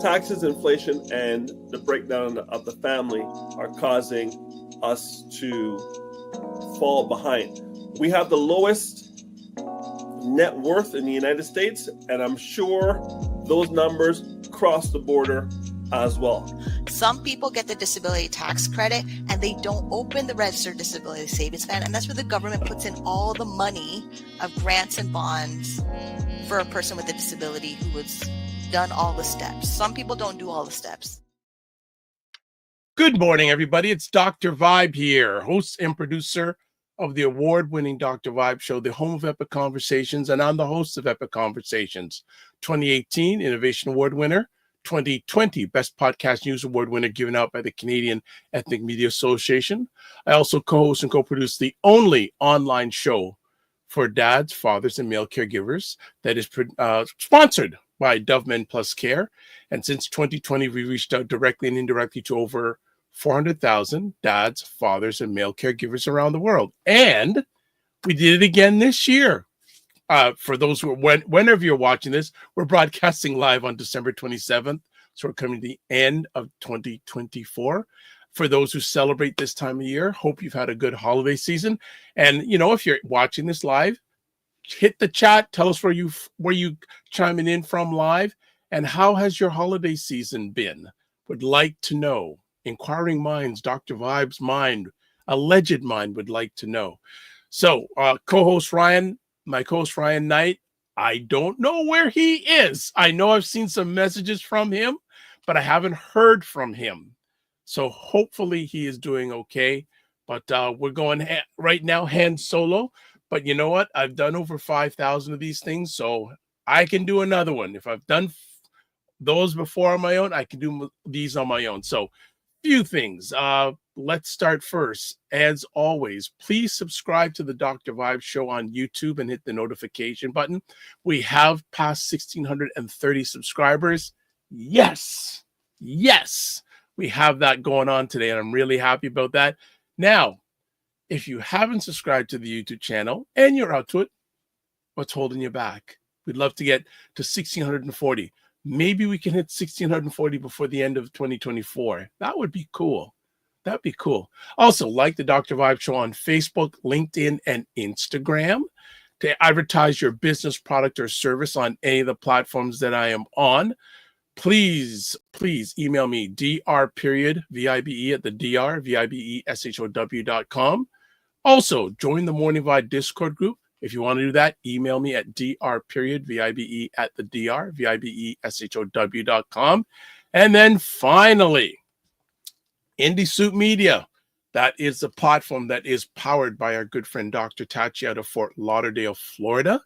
taxes, inflation, and the breakdown of the family are causing us to fall behind. We have the lowest net worth in the United States, and I'm sure those numbers cross the border as well. Some people get the disability tax credit and they don't open the registered disability savings plan, and that's where the government puts in all the money of grants and bonds for a person with a disability who has done all the steps. Some people don't do all the steps. Good morning, everybody. It's Dr. Vibe here, host and producer of the award-winning Dr. Vibe Show, the home of Epic Conversations, and I'm the host of Epic Conversations. 2018 Innovation Award winner, 2020 Best Podcast News Award winner given out by the Canadian Ethnic Media Association. I also co-host and co-produce the only online show for dads, fathers, and male caregivers that is sponsored by Dove Men Plus Care. And since 2020, we reached out directly and indirectly to over 400,000 dads, fathers, and male caregivers around the world. And we did it again this year. For those who are, whenever you're watching this, we're broadcasting live on December 27th. So we're coming to the end of 2024. For those who celebrate this time of year, hope you've had a good holiday season. And, you know, if you're watching this live, hit the chat. Tell us where you chiming in from live. And how has your holiday season been? Would like to know. Inquiring minds, Dr. Vibe's mind, alleged mind would like to know. So my co-host Ryan Knight, I don't know where he is. I know I've seen some messages from him, but I haven't heard from him. So hopefully he is doing okay. But we're going right now hand solo. But you know what? I've done over 5,000 of these things, so I can do another one. If I've done those before on my own, I can do these on my own. So few things. Let's start first. As always, please subscribe to the Dr. Vibe Show on YouTube and hit the notification button. We have passed 1,630 subscribers. Yes. We have that going on today, and I'm really happy about that. Now, if you haven't subscribed to the YouTube channel and you're out to it, what's holding you back? We'd love to get to 1,640. Maybe we can hit 1,640 before the end of 2024. That would be cool. That'd be cool. Also, like the Dr. Vibe Show on Facebook, LinkedIn, and Instagram. To advertise your business, product, or service on any of the platforms that I am on, please email me dr.vibe@thedrvibeshow.com. Also, join the Morning Vibe Discord group. If you want to do that, email me at dr.vibe@thedrvibeshow.com. And then finally, Indie Soup Media. That is the platform that is powered by our good friend Dr. Tachi out of Fort Lauderdale, Florida.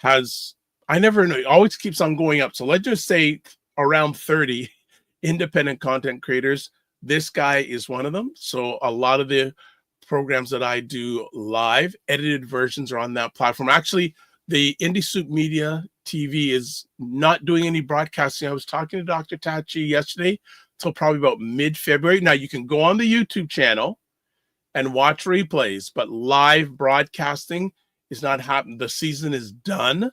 I never know, it always keeps on going up. So let's just say around 30 independent content creators. This guy is one of them. So a lot of the programs that I do live, edited versions are on that platform. Actually, the Indie Soup Media TV is not doing any broadcasting. I was talking to Dr. Tachi yesterday till probably about mid-February. Now, you can go on the YouTube channel and watch replays, but live broadcasting is not happening. The season is done.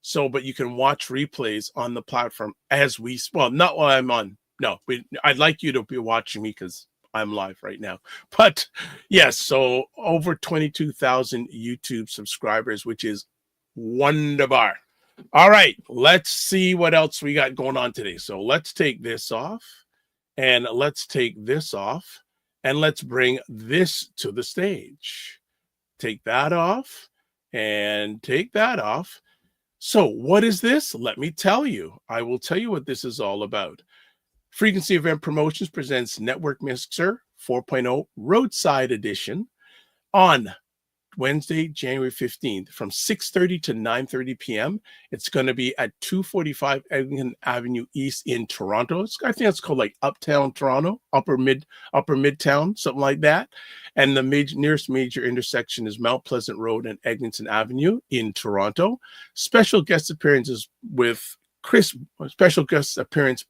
So, but you can watch replays on the platform not while I'm on. No, I'd like you to be watching me because I'm live right now. But yes, so over 22,000 YouTube subscribers, which is wonderful. All right, let's see what else we got going on today. So let's take this off, and let's take this off, and let's bring this to the stage. Take that off, and take that off. So what is this? Let me tell you. I will tell you what this is all about. Frequency Event Promotions presents Network Mixer 4.0 Roadside Edition on Wednesday, January 15th from 6:30 to 9:30 p.m. It's going to be at 245 Eglinton Avenue East in Toronto. I think it's called like Uptown Toronto, Upper Midtown, something like that. And the nearest major intersection is Mount Pleasant Road and Eglinton Avenue in Toronto. Special guest appearance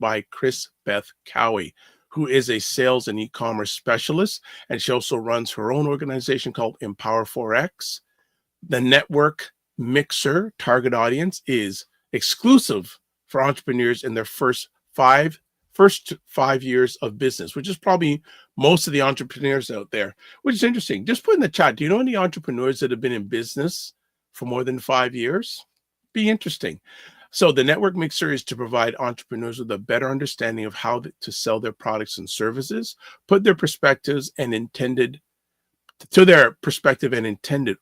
by Chris Beth Cowie, who is a sales and e-commerce specialist, and she also runs her own organization called Empower 4X. The Network Mixer target audience is exclusive for entrepreneurs in their first first 5 years of business, which is probably most of the entrepreneurs out there, which is interesting. Just put in the chat, do you know any entrepreneurs that have been in business for more than 5 years? Be interesting. So the network mixer is to provide entrepreneurs with a better understanding of how to sell their products and services, put their perspectives and intended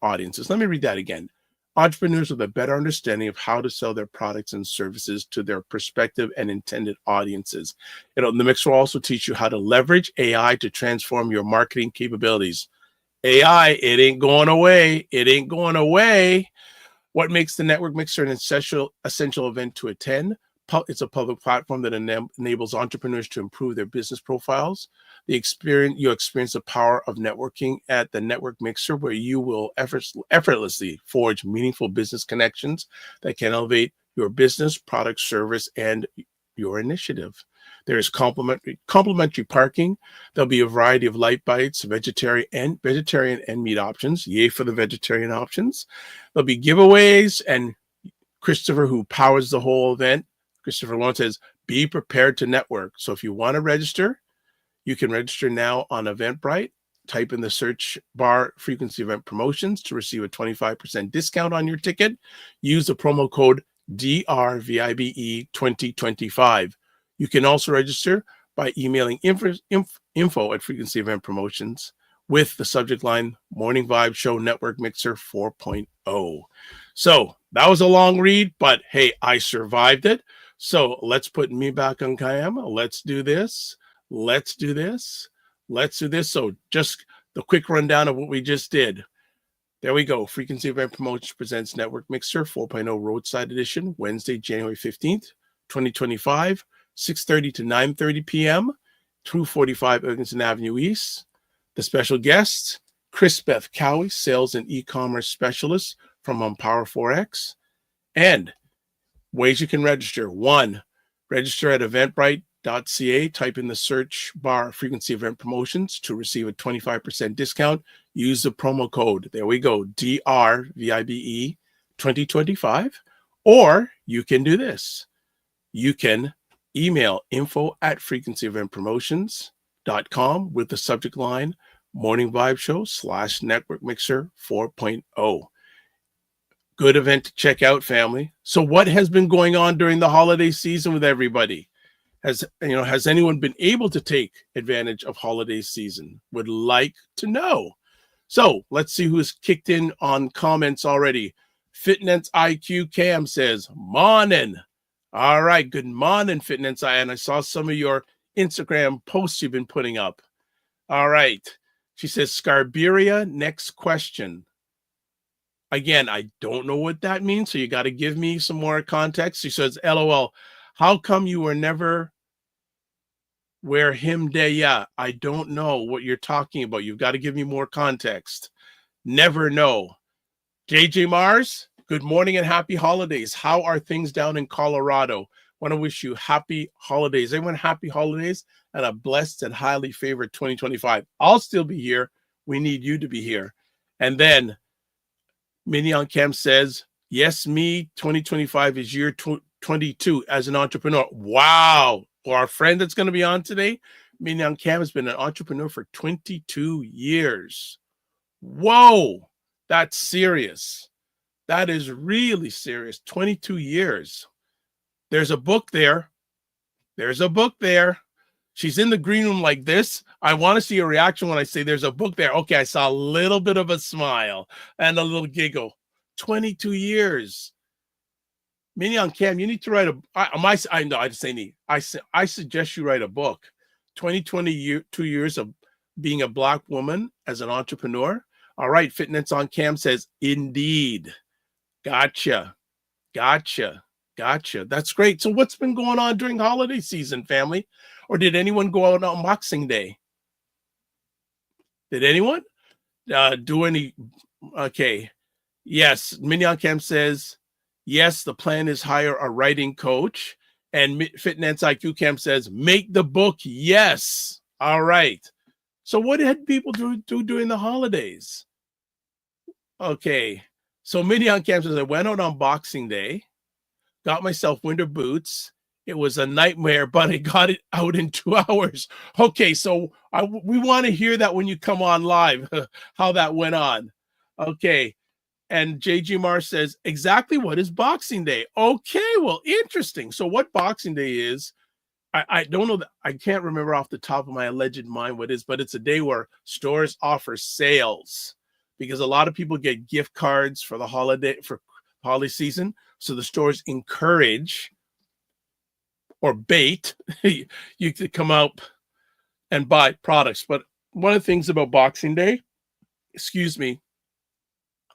audiences. Let me read that again. Entrepreneurs with a better understanding of how to sell their products and services to their prospective and intended audiences. The mixer will also teach you how to leverage AI to transform your marketing capabilities. AI, it ain't going away. It ain't going away. What makes the network mixer an essential event to attend? It's a public platform that enables entrepreneurs to improve their business profiles. You experience the power of networking at the network mixer, where you will effortlessly forge meaningful business connections that can elevate your business, product, service, and your initiative. There is complimentary parking. There'll be a variety of light bites, vegetarian and meat options. Yay for the vegetarian options. There'll be giveaways, and Christopher, who powers the whole event, Christopher Lawrence, says, be prepared to network. So if you want to register, you can register now on Eventbrite. Type in the search bar Frequency Event Promotions to receive a 25% discount on your ticket. Use the promo code DRVIBE 2025. You can also register by emailing info at Frequency Event Promotions with the subject line Morning Vibe Show Network Mixer 4.0. So that was a long read, but hey, I survived it. So let's put me back on cam. Let's do this. Let's do this. Let's do this. So just the quick rundown of what we just did. There we go. Frequency Event Promotions presents Network Mixer 4.0 Roadside Edition, Wednesday, January 15th, 2025, 6:30 to 9:30 p.m., 245 Eglinton Avenue East. The special guest, Chris Beth Cowie, Sales and E-Commerce Specialist from Empower Forex. And ways you can register. 1, register at eventbrite.ca. Type in the search bar Frequency Event Promotions to receive a 25% discount. Use the promo code, there we go, DRVIBE 2025. Or you can do this. You can email info@frequencyeventpromotions.com with the subject line Morning Vibe Show / Network Mixer 4.0. Good event to check out, family. So what has been going on during the holiday season with everybody? Has anyone been able to take advantage of holiday season? Would like to know. So let's see who's kicked in on comments already. Fitness IQ Cam says, morning. All right, good morning, Fitness I. And I saw some of your Instagram posts you've been putting up. All right. She says, Scarberia, next question. Again, I don't know what that means, so you got to give me some more context. She says, LOL, how come you were never where him day? Yeah, I don't know what you're talking about. You've got to give me more context. Never know. JJ Mars, good morning and happy holidays. How are things down in Colorado? Want to wish you happy holidays. Everyone, happy holidays and a blessed and highly favored 2025. I'll still be here. We need you to be here. And then Minnie on Cam says, yes, me, 2025 is year 22 as an entrepreneur. Wow. Well, our friend that's going to be on today, Minnie on Cam, has been an entrepreneur for 22 years. Whoa. That's serious. That is really serious. 22 years. There's a book there. There's a book there. She's in the green room like this. I want to see your reaction when I say there's a book there. Okay, I saw a little bit of a smile and a little giggle. 22 years. Minnie on Cam, you need to write I suggest you write a book. 22 years of being a Black woman as an entrepreneur. All right, Fitness on Cam says, indeed. Gotcha. That's great. So what's been going on during holiday season, family? Or did anyone go out on Boxing Day? Did anyone do any? Okay. Yes. Mignon Cam says, yes, the plan is hire a writing coach. And Fitness IQ Cam says, make the book. Yes. All right. So what did people do during the holidays? Okay. So Mignon Cam says, I went out on Boxing Day, got myself winter boots, It was a nightmare, but I got it out in 2 hours. Okay, so we want to hear that when you come on live, how that went on. Okay, and JG Mar says, exactly what is Boxing Day? Okay, well, interesting. So what Boxing Day is, I don't know, that I can't remember off the top of my alleged mind what it is, but it's a day where stores offer sales because a lot of people get gift cards for the holiday season. So the stores encourage or bait you to come out and buy products. But one of the things about Boxing Day, a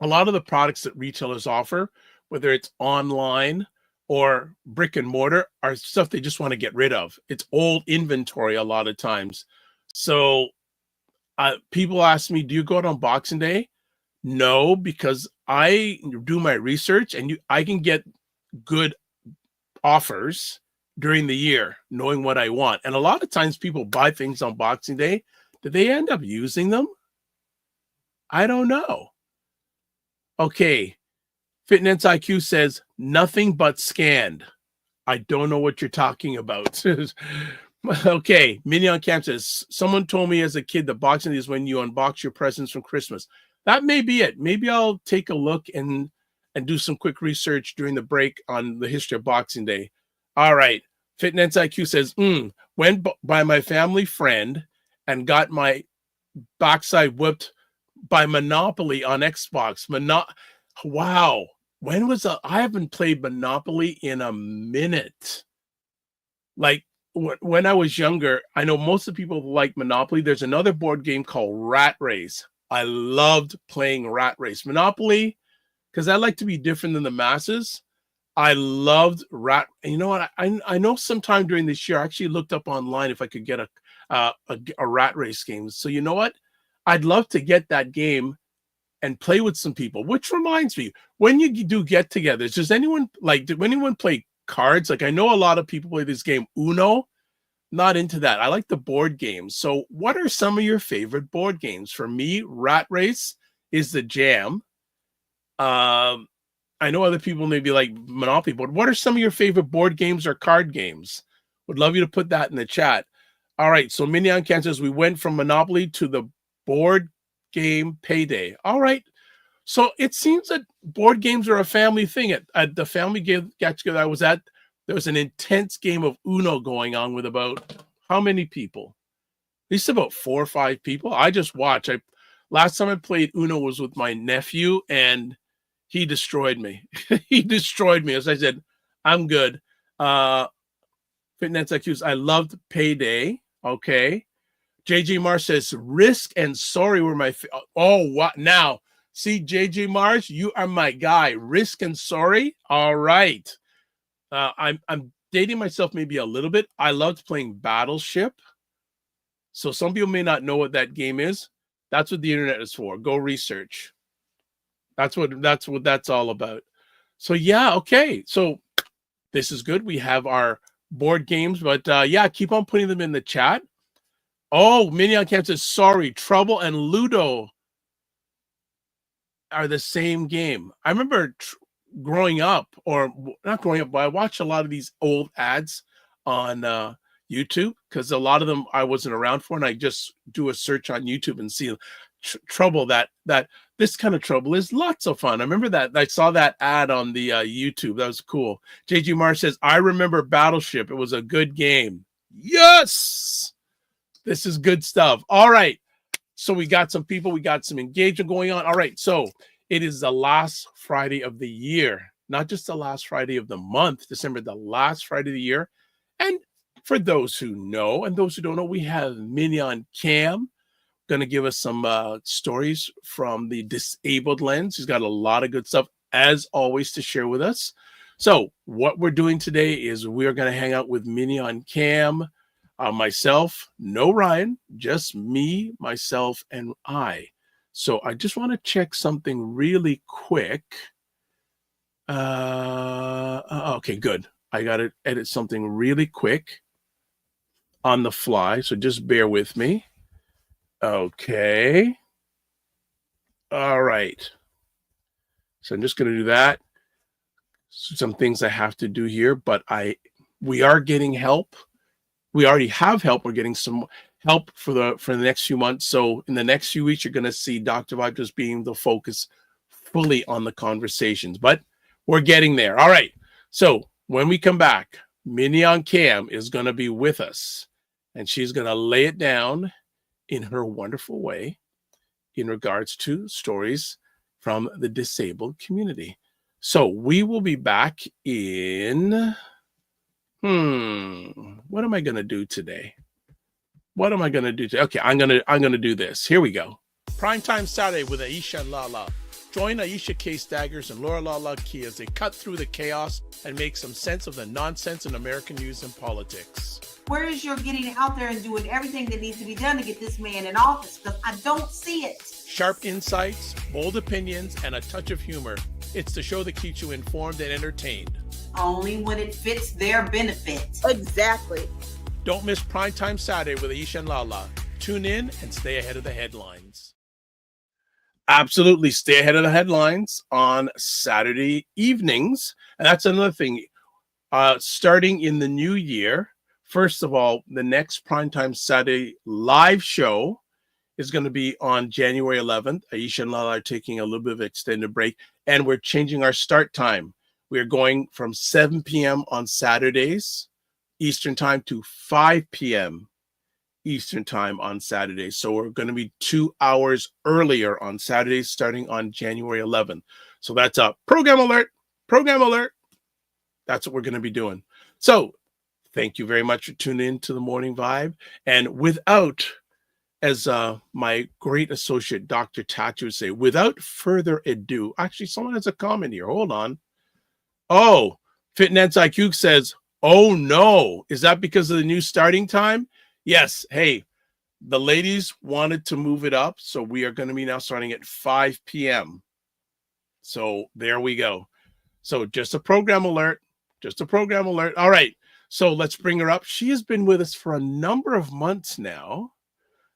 lot of the products that retailers offer, whether it's online or brick and mortar, are stuff they just want to get rid of. It's old inventory a lot of times. So people ask me, do you go out on Boxing Day? No, because I do my research and I can get good offers during the year, knowing what I want. And a lot of times people buy things on Boxing Day. Do they end up using them? I don't know. Okay. Fitness IQ says nothing but scanned. I don't know what you're talking about. Okay. Minnie on Camp says, someone told me as a kid that Boxing Day is when you unbox your presents from Christmas. That may be it. Maybe I'll take a look and do some quick research during the break on the history of Boxing Day. All right. Fitness IQ says, went by my family friend and got my backside whipped by Monopoly on Xbox. Wow. When was I haven't played Monopoly in a minute. Like when I was younger, I know most of the people like Monopoly. There's another board game called Rat Race. I loved playing Rat Race. Monopoly, because I like to be different than the masses. I loved You know what? I know sometime during this year, I actually looked up online if I could get a Rat Race game. So you know what? I'd love to get that game and play with some people. Which reminds me, when you do get-togethers, does anyone play cards? Like I know a lot of people play this game Uno. Not into that. I like the board games. So what are some of your favorite board games? For me, Rat Race is the jam. I know other people maybe like Monopoly, but what are some of your favorite board games or card games? Would love you to put that in the chat. All right. So Minnie on Kansas, we went from Monopoly to the board game Payday. All right. So it seems that board games are a family thing. At the family get-together I was at, there was an intense game of Uno going on with about how many people? At least about 4 or 5 people. I just watched. Last time I played Uno was with my nephew, and he destroyed me. He destroyed me. As I said, I'm good. Fitness IQs. I loved Payday. Okay. JJ Mars says Risk and Sorry were my oh, what now? See, JJ Mars, you are my guy. Risk and Sorry. All right. I'm dating myself maybe a little bit. I loved playing Battleship. So some people may not know what that game is. That's what the internet is for. Go research. That's what that's all about. So yeah, okay. So this is good. We have our board games, but yeah, keep on putting them in the chat. Oh, Minnie on Camp says, sorry, Trouble and Ludo are the same game. I remember growing up, or not growing up, but I watched a lot of these old ads on YouTube because a lot of them I wasn't around for, and I just do a search on YouTube and see Trouble. That this kind of Trouble is lots of fun. I remember that I saw that ad on the YouTube. That was cool. JG Marsh says, I remember Battleship. It was a good game. Yes, this is good stuff. All right. So we got some people, we got some engagement going on. All right. So it is the last Friday of the year, not just the last Friday of the month, December, the last Friday of the year. And for those who know and those who don't know, we have Minnie on Cam going to give us some stories from the disabled lens. She's got a lot of good stuff, as always, to share with us. So what we're doing today is we're going to hang out with Minnie on Cam. Myself, no Ryan, just me, myself, and I. So I just want to check something really quick. Okay, good. I got to edit something really quick on the fly, so just bear with me. Okay. All right. So I'm just going to do that. Some things I have to do here, but we are getting help. We already have help. We're getting some help for the next few months. So in the next few weeks, you're going to see Dr. Vibe just being the focus fully on the conversations, but we're getting there. All right. So when we come back, Minnie on Cam is going to be with us, and she's going to lay it down in her wonderful way in regards to stories from the disabled community. So we will be back in, what am I going to do today? What am I going to do today? Okay, I'm going to do this. Here we go. Primetime Saturday with Aisha and Lala. Join Aisha K. Staggers and Laura Lala Key as they cut through the chaos and make some sense of the nonsense in American news and politics. Where is your getting out there and doing everything that needs to be done to get this man in office? Because I don't see it. Sharp insights, bold opinions, and a touch of humor. It's the show that keeps you informed and entertained. Only when it fits their benefit. Exactly. Don't miss Primetime Saturday with Aisha and Lala. Tune in and stay ahead of the headlines. Absolutely. Stay ahead of the headlines on Saturday evenings. And that's another thing. Starting in the new year, first of all, the next Primetime Saturday live show is going to be on January 11th. Aisha and Lala are taking a little bit of an extended break, and we're changing our start time. We're going from 7 p.m. on Saturdays Eastern Time to 5 p.m. Eastern Time on Saturdays. So we're going to be 2 hours earlier on Saturdays starting on January 11th. So that's a program alert. Program alert. That's what we're going to be doing. So thank you very much for tuning in to the Morning Vibe. And without, as my great associate, Dr. Tatch would say, without further ado, actually, someone has a comment here. Hold on. Oh, Fitness IQ says, oh no, is that because of the new starting time? Yes. Hey, the ladies wanted to move it up, so we are going to be now starting at 5 p.m. So there we go. So just a program alert. Just a program alert. All right. So let's bring her up. She has been with us for a number of months now.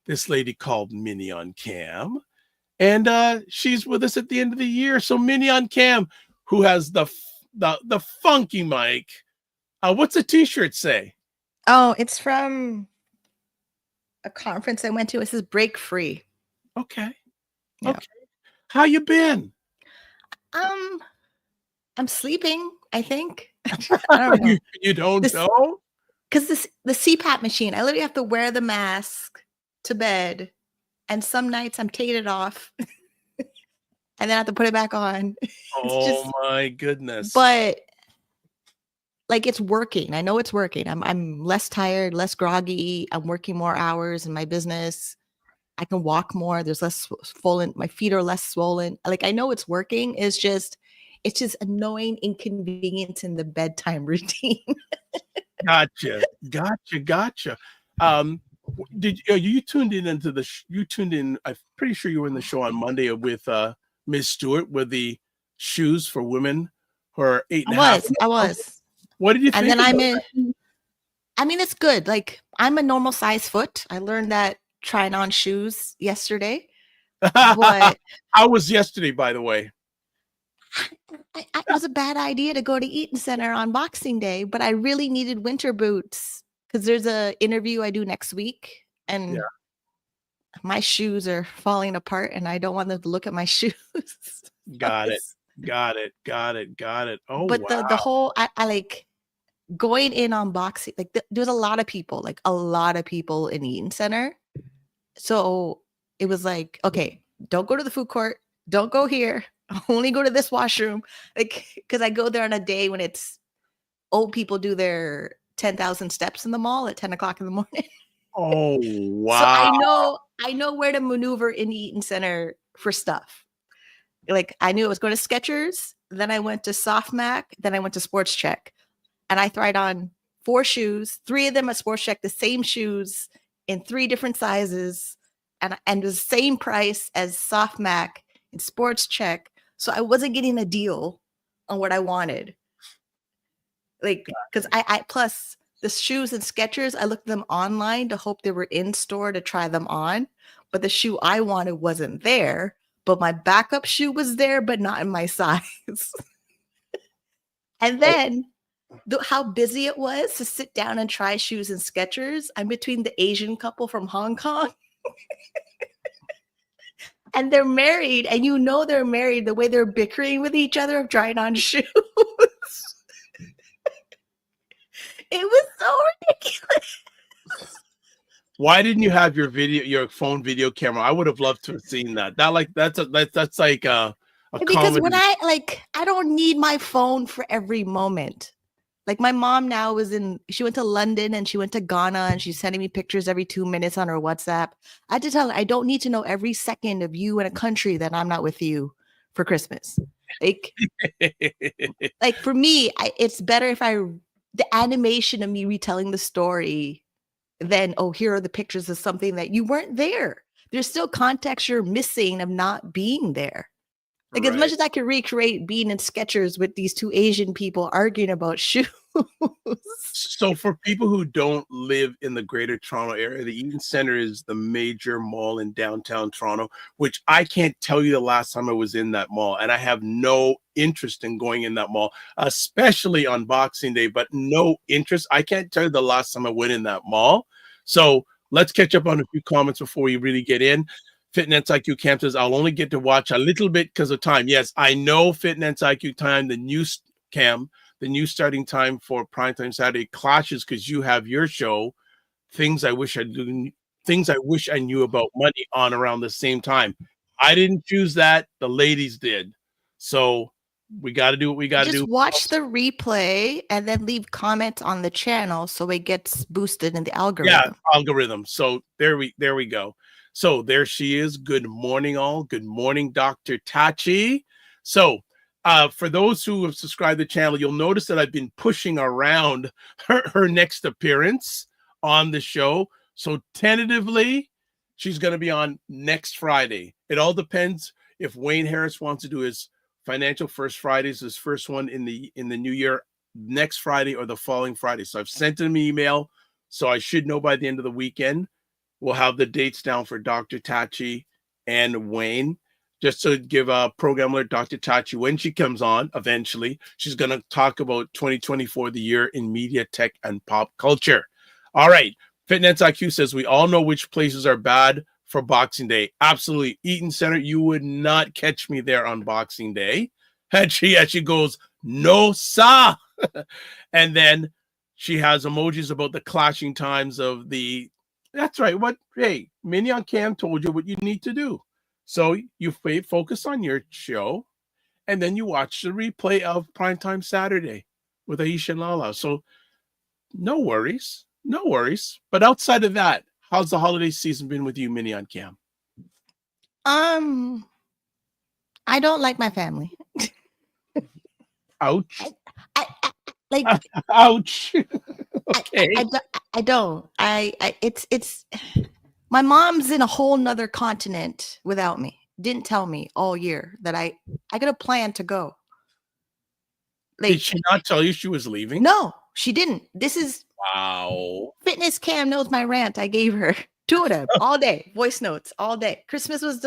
This lady called Minnie on Cam. And she's with us at the end of the year. So Minnie on Cam, who has the funky mic. What's the t-shirt say? Oh, it's from a conference I went to. It says break free. Okay. Yeah. Okay. How you been? I'm sleeping, I think. I don't know. You don't know? Because the CPAP machine, I literally have to wear the mask to bed. And some nights I'm taking it off. And then I have to put it back on. Oh my goodness. But like it's working. I know it's working. I'm less tired, less groggy. I'm working more hours in my business. I can walk more. There's less swollen. My feet are less swollen. Like I know it's working. It's just annoying inconvenience in the bedtime routine. Gotcha. Did you tuned in into the you tuned in? I'm pretty sure you were in the show on Monday with Ms. Stewart with the shoes for women who are 8.5. I was. What did you think? And then I mean, it's good. Like I'm a normal size foot. I learned that trying on shoes yesterday. But how was yesterday, by the way? It was a bad idea to go to Eaton Center on Boxing Day, but I really needed winter boots because there's a interview I do next week, and my shoes are falling apart, and I don't want them to look at my shoes. Got it. Oh, but wow. the whole I like going in on boxing. Like there's a lot of people in Eaton Center, so it was like, okay, don't go to the food court, don't go here. Only go to this washroom, like because I go there on a day when it's old people do their 10,000 steps in the mall at 10 o'clock in the morning. Oh wow! So I know where to maneuver in the Eaton Center for stuff. Like I knew I was going to Skechers, then I went to Softmac, then I went to Sports Check, and I tried on 4 shoes, 3 of them at Sports Check, the same shoes in 3 different sizes, and the same price as Softmac and Sports Check. So I wasn't getting a deal on what I wanted. Like, because I plus the shoes and Skechers, I looked at them online to hope they were in store to try them on. But the shoe I wanted wasn't there. But my backup shoe was there, but not in my size. And then how busy it was to sit down and try shoes and Skechers. I'm between the Asian couple from Hong Kong. And they're married, and you know they're married the way they're bickering with each other of trying on shoes. It was so ridiculous. Why didn't you have your phone video camera? I would have loved to have seen that. That's like a because comedy. when I don't need my phone for every moment. Like my mom now she went to London and she went to Ghana and she's sending me pictures every 2 minutes on her WhatsApp. I had to tell her, I don't need to know every second of you in a country that I'm not with you for Christmas. Like for me, it's better if the animation of me retelling the story than, oh, here are the pictures of something that you weren't there. There's still context you're missing of not being there. Like as much as I could recreate being in Skechers with these two Asian people arguing about shoes. So for people who don't live in the Greater Toronto area, the Eaton Centre is the major mall in downtown Toronto, which I can't tell you the last time I was in that mall. And I have no interest in going in that mall, especially on Boxing Day, but no interest. I can't tell you the last time I went in that mall. So let's catch up on a few comments before we really get in. Fitness IQ Cam says, I'll only get to watch a little bit because of time. Yes, I know Fitness IQ time, the new starting time for Primetime Saturday clashes because you have your show, Things I Wish I Knew About Money, on around the same time. I didn't choose that. The ladies did. So we got to do what we got to do. Just watch the replay and then leave comments on the channel so it gets boosted in the algorithm. Yeah, algorithm. So there we go. So there she is. Good morning, all. Good morning, Dr. Tachi. So for those who have subscribed to the channel, you'll notice that I've been pushing around her next appearance on the show. So tentatively, she's going to be on next Friday. It all depends if Wayne Harris wants to do his Financial First Fridays, his first one in the new year, next Friday or the following Friday. So I've sent him an email, so I should know by the end of the weekend. We'll have the dates down for Dr. Tachi and Wayne, just to give a program alert. Dr. Tachi, when she comes on, eventually, she's going to talk about 2024, the year in media, tech, and pop culture. All right. Fitness IQ says, we all know which places are bad for Boxing Day. Absolutely. Eaton Centre, you would not catch me there on Boxing Day. And she goes, no, sir. And then she has emojis about the clashing times of the... That's right. Hey, Minnie on Cam told you what you need to do. So you focus on your show, and then you watch the replay of Primetime Saturday with Aisha and Lala. So no worries. But outside of that, how's the holiday season been with you, Minnie on Cam? I don't like my family. Ouch. Like ouch. Okay. I don't. It's my mom's in a whole nother continent without me. Didn't tell me all year that I got a plan to go. Like, did she not tell you she was leaving? No, she didn't. This is wow. Fitness Cam knows my rant. I gave her 2 of them all day, voice notes all day. Christmas was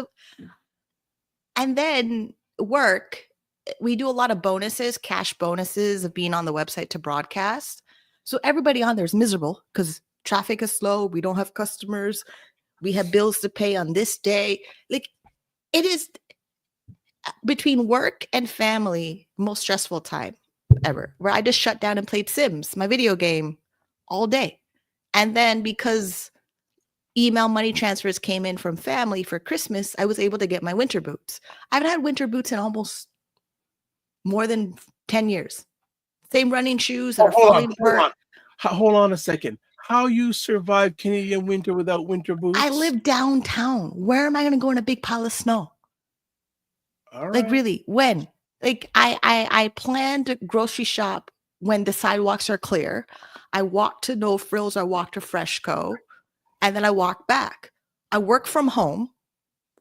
and then work. We do a lot of bonuses, cash bonuses of being on the website to broadcast. So everybody on there is miserable because traffic is slow. We don't have customers. We have bills to pay on this day. Like, it is between work and family, most stressful time ever, where I just shut down and played Sims, my video game, all day. And then because email money transfers came in from family for Christmas, I was able to get my winter boots. I haven't had winter boots in almost more than 10 years. Same running shoes that are falling apart. Hold on a second. How you survive Canadian winter without winter boots? I live downtown. Where am I going to go in a big pile of snow? All right. Like, really, when? Like, I plan to grocery shop when the sidewalks are clear. I walk to No Frills, I walk to Freshco, and then I walk back. I work from home.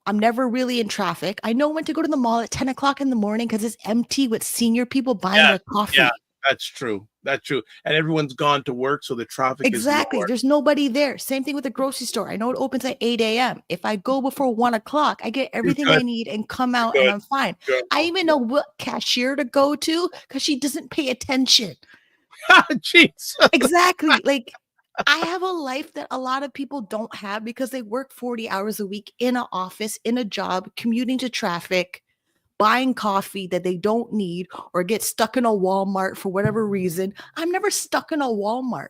I'm never really in traffic. I know when to go to the mall at 10 o'clock in the morning because it's empty with senior people buying their coffee. Yeah, that's true. That's true. And everyone's gone to work, so the traffic exactly. is lower. There's nobody there. Same thing with the grocery store. I know it opens at 8 a.m. If I go before 1 o'clock, I get everything I need and come out and I'm fine. I even know what cashier to go to because she doesn't pay attention. Jeez. Exactly. Like, I have a life that a lot of people don't have because they work 40 hours a week in an office, in a job, commuting to traffic, buying coffee that they don't need, or get stuck in a Walmart for whatever reason. I'm never stuck in a Walmart.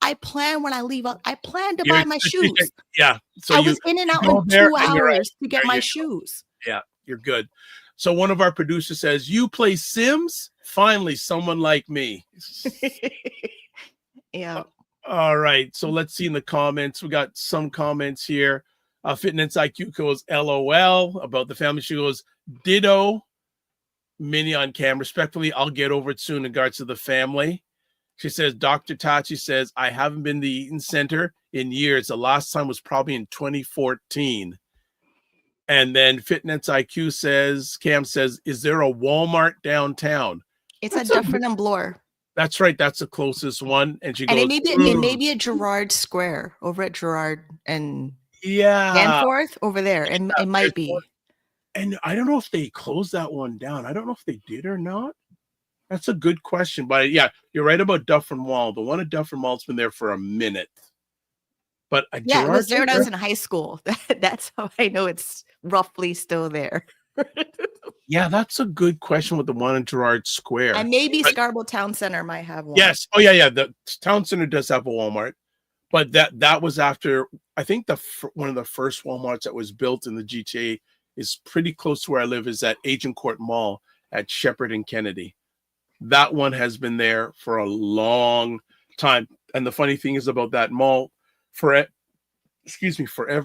I plan when I leave out. I plan to buy my shoes. Yeah. So I was in and out in 2 hours to get my shoes. Yeah, you're good. So one of our producers says, "You play Sims? Finally, someone like me." Yeah. All right. So let's see in the comments. We got some comments here. Fitness IQ goes LOL about the family. She goes ditto. Minnie on cam. Respectfully, I'll get over it soon in regards to the family. She says, Dr. Tachi says, I haven't been to the Eaton Center in years. The last time was probably in 2014. And then Fitness IQ says, Cam says, is there a Walmart downtown? It's a Dufferin and Bloor. That's right. That's the closest one. And she and goes, it may be at Gerard Square over at Gerard and Danforth over there. And it might be. And I don't know if they closed that one down. I don't know if they did or not. That's a good question. But yeah, you're right about Dufferin Mall. The one at Dufferin Mall's been there for a minute. But yeah, it was there when I was in high school. That's how I know it's roughly still there. Yeah, that's a good question with the one in Gerard Square. And maybe Scarborough Town Center might have one. Yes. Oh, yeah. The Town Center does have a Walmart. But that was after, I think one of the first Walmarts that was built in the GTA is pretty close to where I live, is at Agincourt Mall at Shepherd and Kennedy. That one has been there for a long time. And the funny thing is about that mall, forever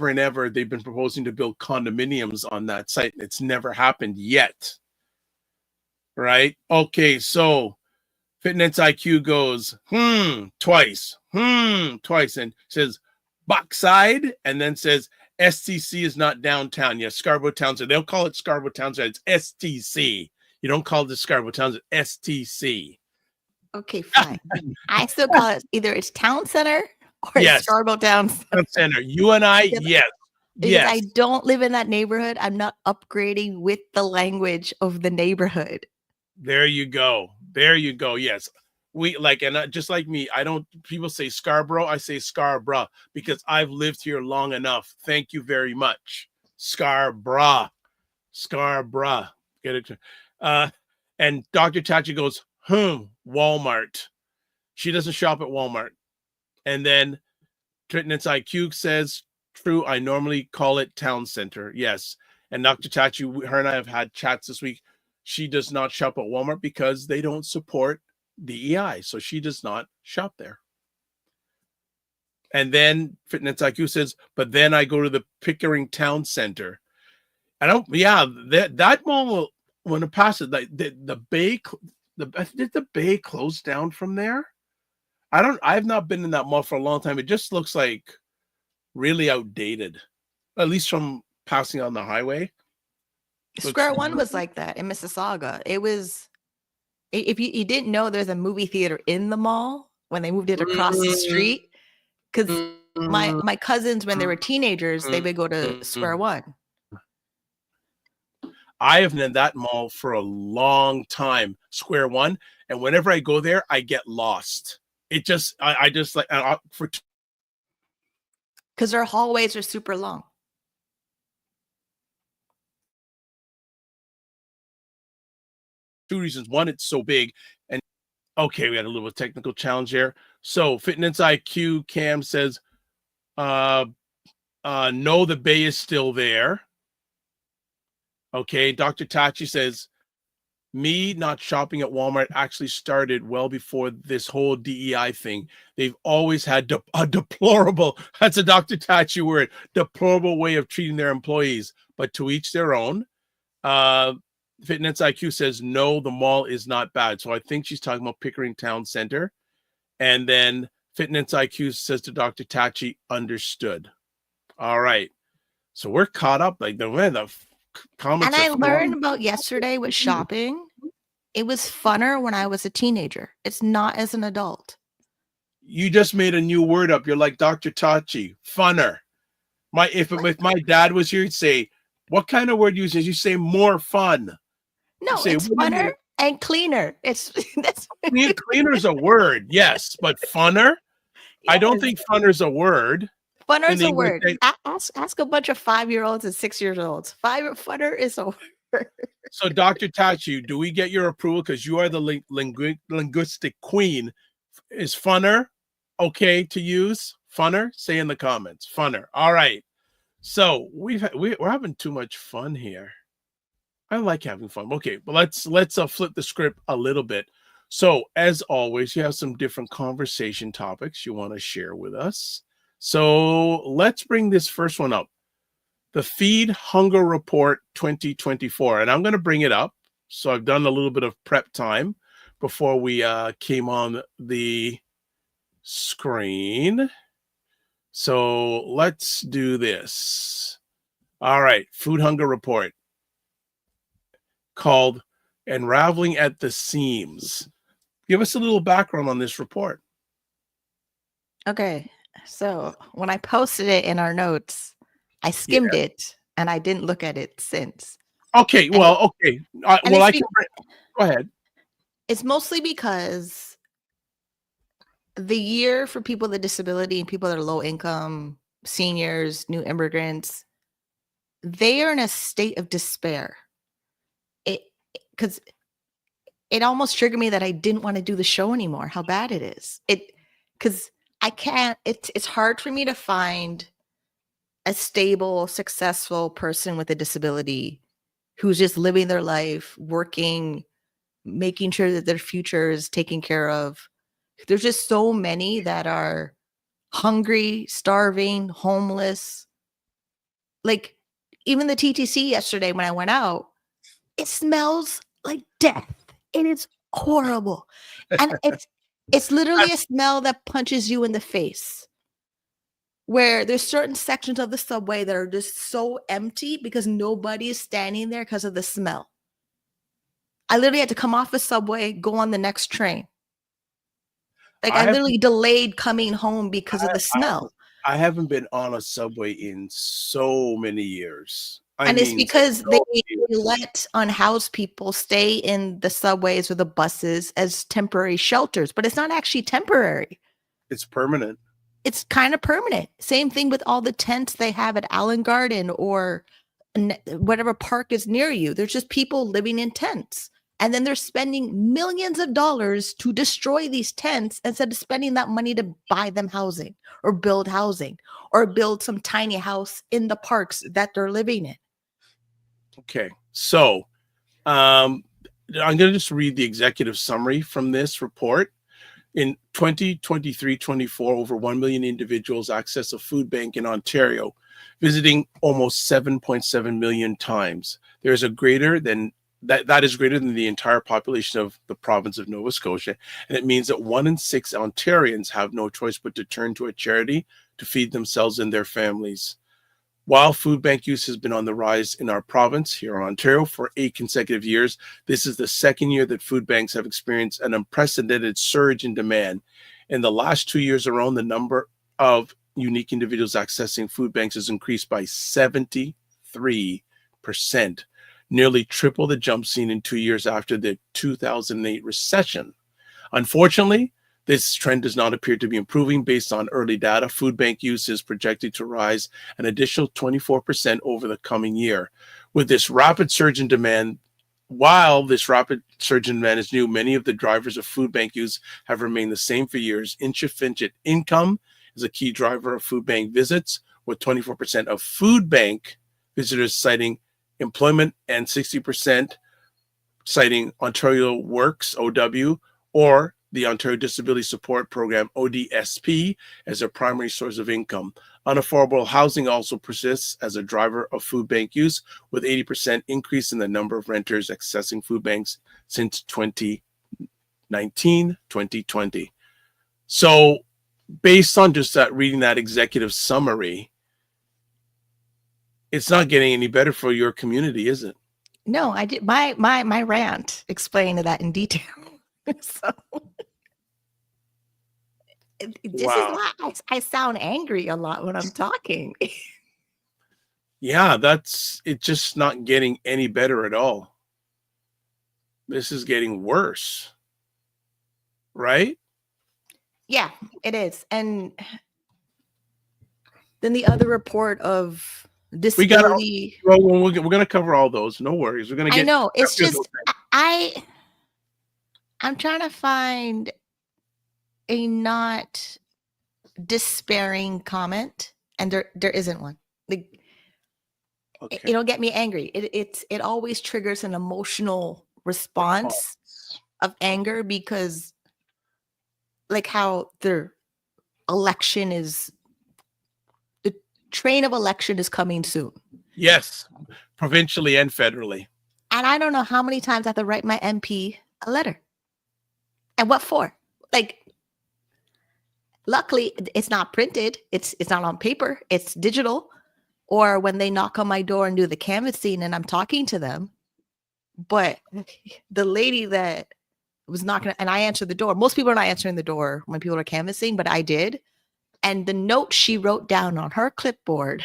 and ever, they've been proposing to build condominiums on that site. It's never happened yet. Right? Okay, so Fitness IQ goes, twice, and says, Backside, and then says, STC is not downtown. Yes, Scarborough Town Center. They'll call it Scarborough Town Center. It's STC. You don't call it the Scarborough Town Center. STC. Okay, fine. I still call it either it's Town Center or Scarborough Town Center. You and I, yes. Because I don't live in that neighborhood. I'm not upgrading with the language of the neighborhood. There you go. There you go. Yes. We like, and just like me, people say Scarborough, I say Scarborough because I've lived here long enough. Thank you very much. Scarborough. Get it? And Dr. Tachi goes, Walmart. She doesn't shop at Walmart. And then Fitness IQ says, true, I normally call it Town Center. Yes. And Dr. Tachi, her and I have had chats this week. She does not shop at Walmart because they don't support DEI. So she does not shop there. And then Fitness IQ says, but then I go to the Pickering Town Center. That mall, when it passes, the Bay, did the Bay close down from there? I've not been in that mall for a long time. It just looks like really outdated, at least from passing on the highway. Square One was like that in Mississauga. It was, if you didn't know, there's a movie theater in the mall when they moved it across the street. Because my cousins, when they were teenagers, they would go to Square One. I have been in that mall for a long time, Square One, and whenever I go there, I get lost. It just, I just like because their hallways are super long. Two reasons. One, it's so big, and okay, we had a little technical challenge there. So Fitness IQ Cam says, no, the Bay is still there. Okay, Dr. Tachi says, me not shopping at Walmart actually started well before this whole DEI thing. They've always had a deplorable, that's a Dr. Tachi word, deplorable way of treating their employees, but to each their own. Fitness IQ says, no, the mall is not bad. So I think she's talking about Pickering Town Center. And then Fitness IQ says to Dr. Tachi, understood. All right. So we're caught up. Like the comments. And I learned about yesterday with shopping. It was funner when I was a teenager. It's not as an adult. You just made a new word up. You're like Dr. Tachi, funner. If my dad was here, he'd say, what kind of word you use? You say more fun. No, it's funner. And cleaner. It's that's Cleaner's a word, yes, but funner? I don't yes. think funner's a word. Funner in is the a English word. dictionary. Ask a bunch of 5-year-olds and 6-year-olds. Funner is a word. So, Dr. Tachi, do we get your approval? Because you are the linguistic queen. Is funner okay to use? Funner? Say in the comments. Funner. All right. So we're having too much fun here. I like having fun. Okay, but let's flip the script a little bit. So, as always, you have some different conversation topics you want to share with us. So let's bring this first one up. The Feed Hunger Report 2024. And I'm going to bring it up. So I've done a little bit of prep time before we came on the screen. So let's do this. All right. Food Hunger Report called Unraveling at the Seams. Give us a little background on this report. Okay. So when I posted it in our notes, I skimmed it and I didn't look at it since. Okay. Well, okay. Well, I can. Go ahead. It's mostly because the year for people with disability and people that are low income, seniors, new immigrants, they are in a state of despair. Because it almost triggered me that I didn't want to do the show anymore, how bad it is. Because I can't, it's hard for me to find a stable, successful person with a disability who's just living their life, working, making sure that their future is taken care of. There's just so many that are hungry, starving, homeless. Like even the TTC yesterday when I went out, it smells like death. It is horrible. And it's literally a smell that punches you in the face. Where there's certain sections of the subway that are just so empty because nobody is standing there because of the smell. I literally had to come off the subway, go on the next train. Like I literally delayed coming home because of the smell. I haven't been on a subway in so many years. And it's because they let unhoused people stay in the subways or the buses as temporary shelters, but it's not actually temporary. It's permanent. It's kind of permanent. Same thing with all the tents they have at Allen Garden or whatever park is near you. There's just people living in tents. And then they're spending millions of dollars to destroy these tents instead of spending that money to buy them housing or build some tiny house in the parks that they're living in. Okay. So I'm going to just read the executive summary from this report. In 2023-24, over 1 million individuals access a food bank in Ontario, visiting almost 7.7 million times. There is a greater than that is greater than the entire population of the province of Nova Scotia, and it means that 1 in 6 Ontarians have no choice but to turn to a charity to feed themselves and their families. While food bank use has been on the rise in our province here in Ontario for 8 consecutive years, this is the second year that food banks have experienced an unprecedented surge in demand. In the last 2 years alone, the number of unique individuals accessing food banks has increased by 73%, nearly triple the jump seen in 2 years after the 2008 recession. Unfortunately, this trend does not appear to be improving. Based on early data, food bank use is projected to rise an additional 24% over the coming year. With this rapid surge in demand, while this rapid surge in demand is new, many of the drivers of food bank use have remained the same for years. Insufficient income is a key driver of food bank visits, with 24% of food bank visitors citing employment and 60% citing Ontario Works, OW, or the Ontario Disability Support Program, ODSP, as their primary source of income. Unaffordable housing also persists as a driver of food bank use, with 80% increase in the number of renters accessing food banks since 2019-2020. So based on just that, reading that executive summary, it's not getting any better for your community, is it? No, I did my rant explained that in detail. So this is why I sound angry a lot when I'm talking. Yeah, it's just not getting any better at all. this is getting worse, right? Yeah, it is. And then the other report of We got disability. we're going to cover all those. No worries. We're going to I get. know. It's just I'm trying to find a not despairing comment, and there isn't one. Like, Okay. it'll get me angry. It always triggers an emotional response of anger, because like how the train of election is coming soon. Yes, provincially and federally. And I don't know how many times I have to write my MP a letter. And what for? Like, luckily it's not printed. It's not on paper. It's digital. Or when they knock on my door and do the canvassing and I'm talking to them. But the lady that was knocking, and I answered the door. Most people are not answering the door when people are canvassing, but I did. And the note she wrote down on her clipboard.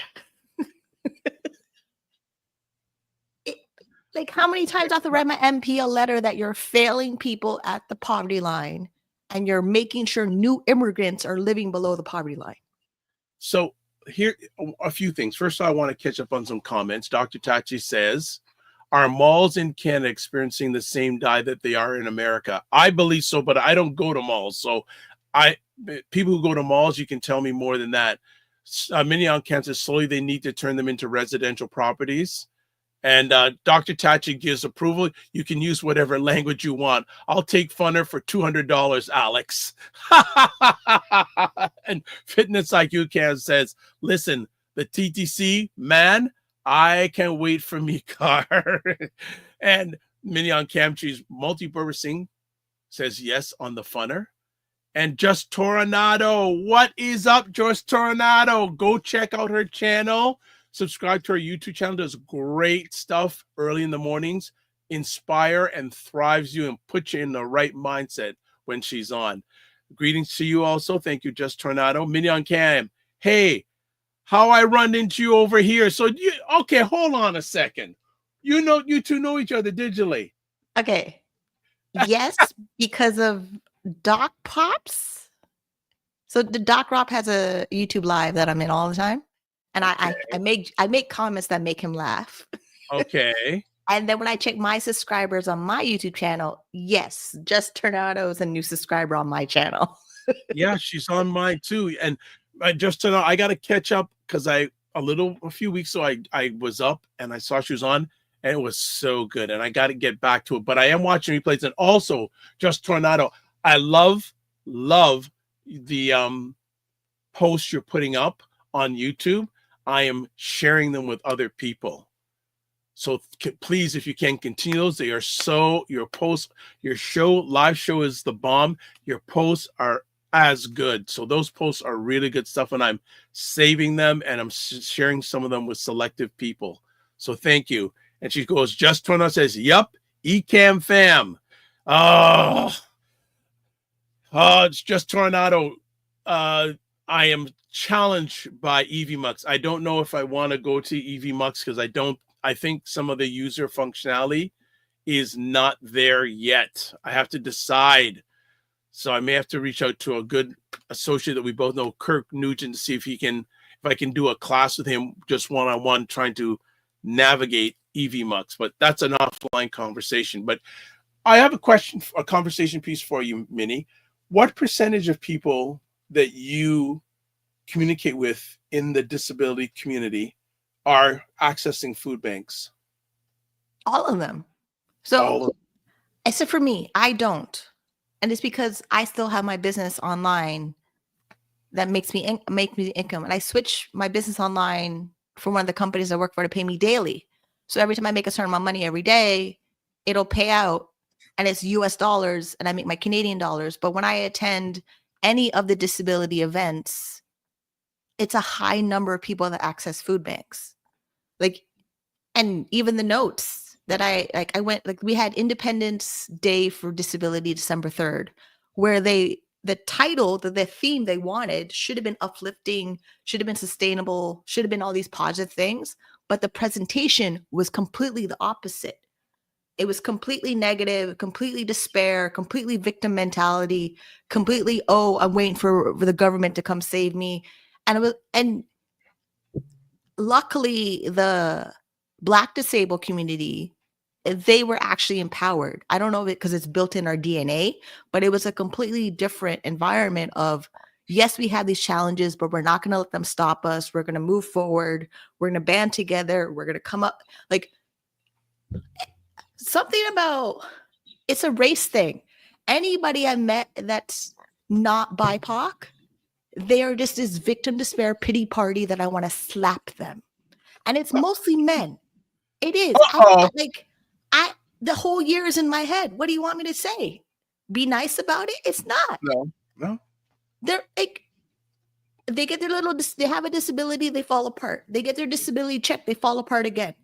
Like, how many times I have to write my MP a letter that you're failing people at the poverty line and you're making sure new immigrants are living below the poverty line? So here, a few things. First, I want to catch up on some comments. Dr. Tachi says, are malls in Canada experiencing the same diet that they are in America? I believe so, but I don't go to malls. So people who go to malls, you can tell me more than that. Minnie on campus, slowly they need to turn them into residential properties. And Dr. Tachi gives approval. You can use whatever language you want. I'll take funner for $200, Alex. And Fitness IQ Can says, listen, the TTC, man, I can't wait for me car. And Minnie on Camtree's multi-purposing says yes on the funner. And Just Toronado, what is up, Just Toronado? Go check out her channel. Subscribe to our YouTube channel. Does great stuff early in the mornings, inspire and thrives you and put you in the right mindset when she's on. Greetings to you also. Thank you, Just Tornado. Minnie on Cam. Hey, how I run into you over here. So okay, hold on a second. You two know each other digitally. Okay. Yes, because of Doc Pops. So the Doc Rob has a YouTube live that I'm in all the time. And I make comments that make him laugh. Okay. And then when I check my subscribers on my YouTube channel, yes, Just Tornado is a new subscriber on my channel. Yeah, she's on mine too. And I got to catch up because a few weeks ago I was up and I saw she was on and it was so good. And I got to get back to it. But I am watching replays. And also, Just Tornado, I love the posts you're putting up on YouTube. I am sharing them with other people. So please, if you can, continue those. They are your posts, your live show is the bomb. Your posts are as good. So those posts are really good stuff. And I'm saving them and I'm sharing some of them with selective people. So thank you. And she goes, Just Tornado says, yup, Ecam fam. It's Just Tornado. I am challenged by EVMux. I don't know if I want to go to EVMux because I think some of the user functionality is not there yet. I have to decide. So I may have to reach out to a good associate that we both know, Kirk Nugent, to see if I can do a class with him just one-on-one trying to navigate EVMux. But that's an offline conversation. But I have a conversation piece for you, Minnie. What percentage of people that you communicate with in the disability community are accessing food banks? All of them. So, except for me, I don't. And it's because I still have my business online that makes me income. And I switch my business online for one of the companies I work for to pay me daily. So every time I make a certain amount of money every day, it'll pay out and it's US dollars and I make my Canadian dollars. But when I attend any of the disability events, it's a high number of people that access food banks. Like, and even the notes that we had Independence Day for Disability, December 3rd, where the title, the theme they wanted should have been uplifting, should have been sustainable, should have been all these positive things. But the presentation was completely the opposite. It was completely negative, completely despair, completely victim mentality, completely, oh, I'm waiting for the government to come save me. And luckily the Black disabled community, they were actually empowered. I don't know if because it's built in our DNA, but it was a completely different environment of, yes, we have these challenges, but we're not going to let them stop us. We're going to move forward. We're going to band together. We're going to come up. Like, something about, it's a race thing. Anybody I met that's not BIPOC, they are just this victim despair pity party that I want to slap them. And it's mostly men. It is. The whole year is in my head. What do you want me to say? Be nice about it? It's not. No. They're like, they get their they have a disability, they fall apart. They get their disability checked, they fall apart again.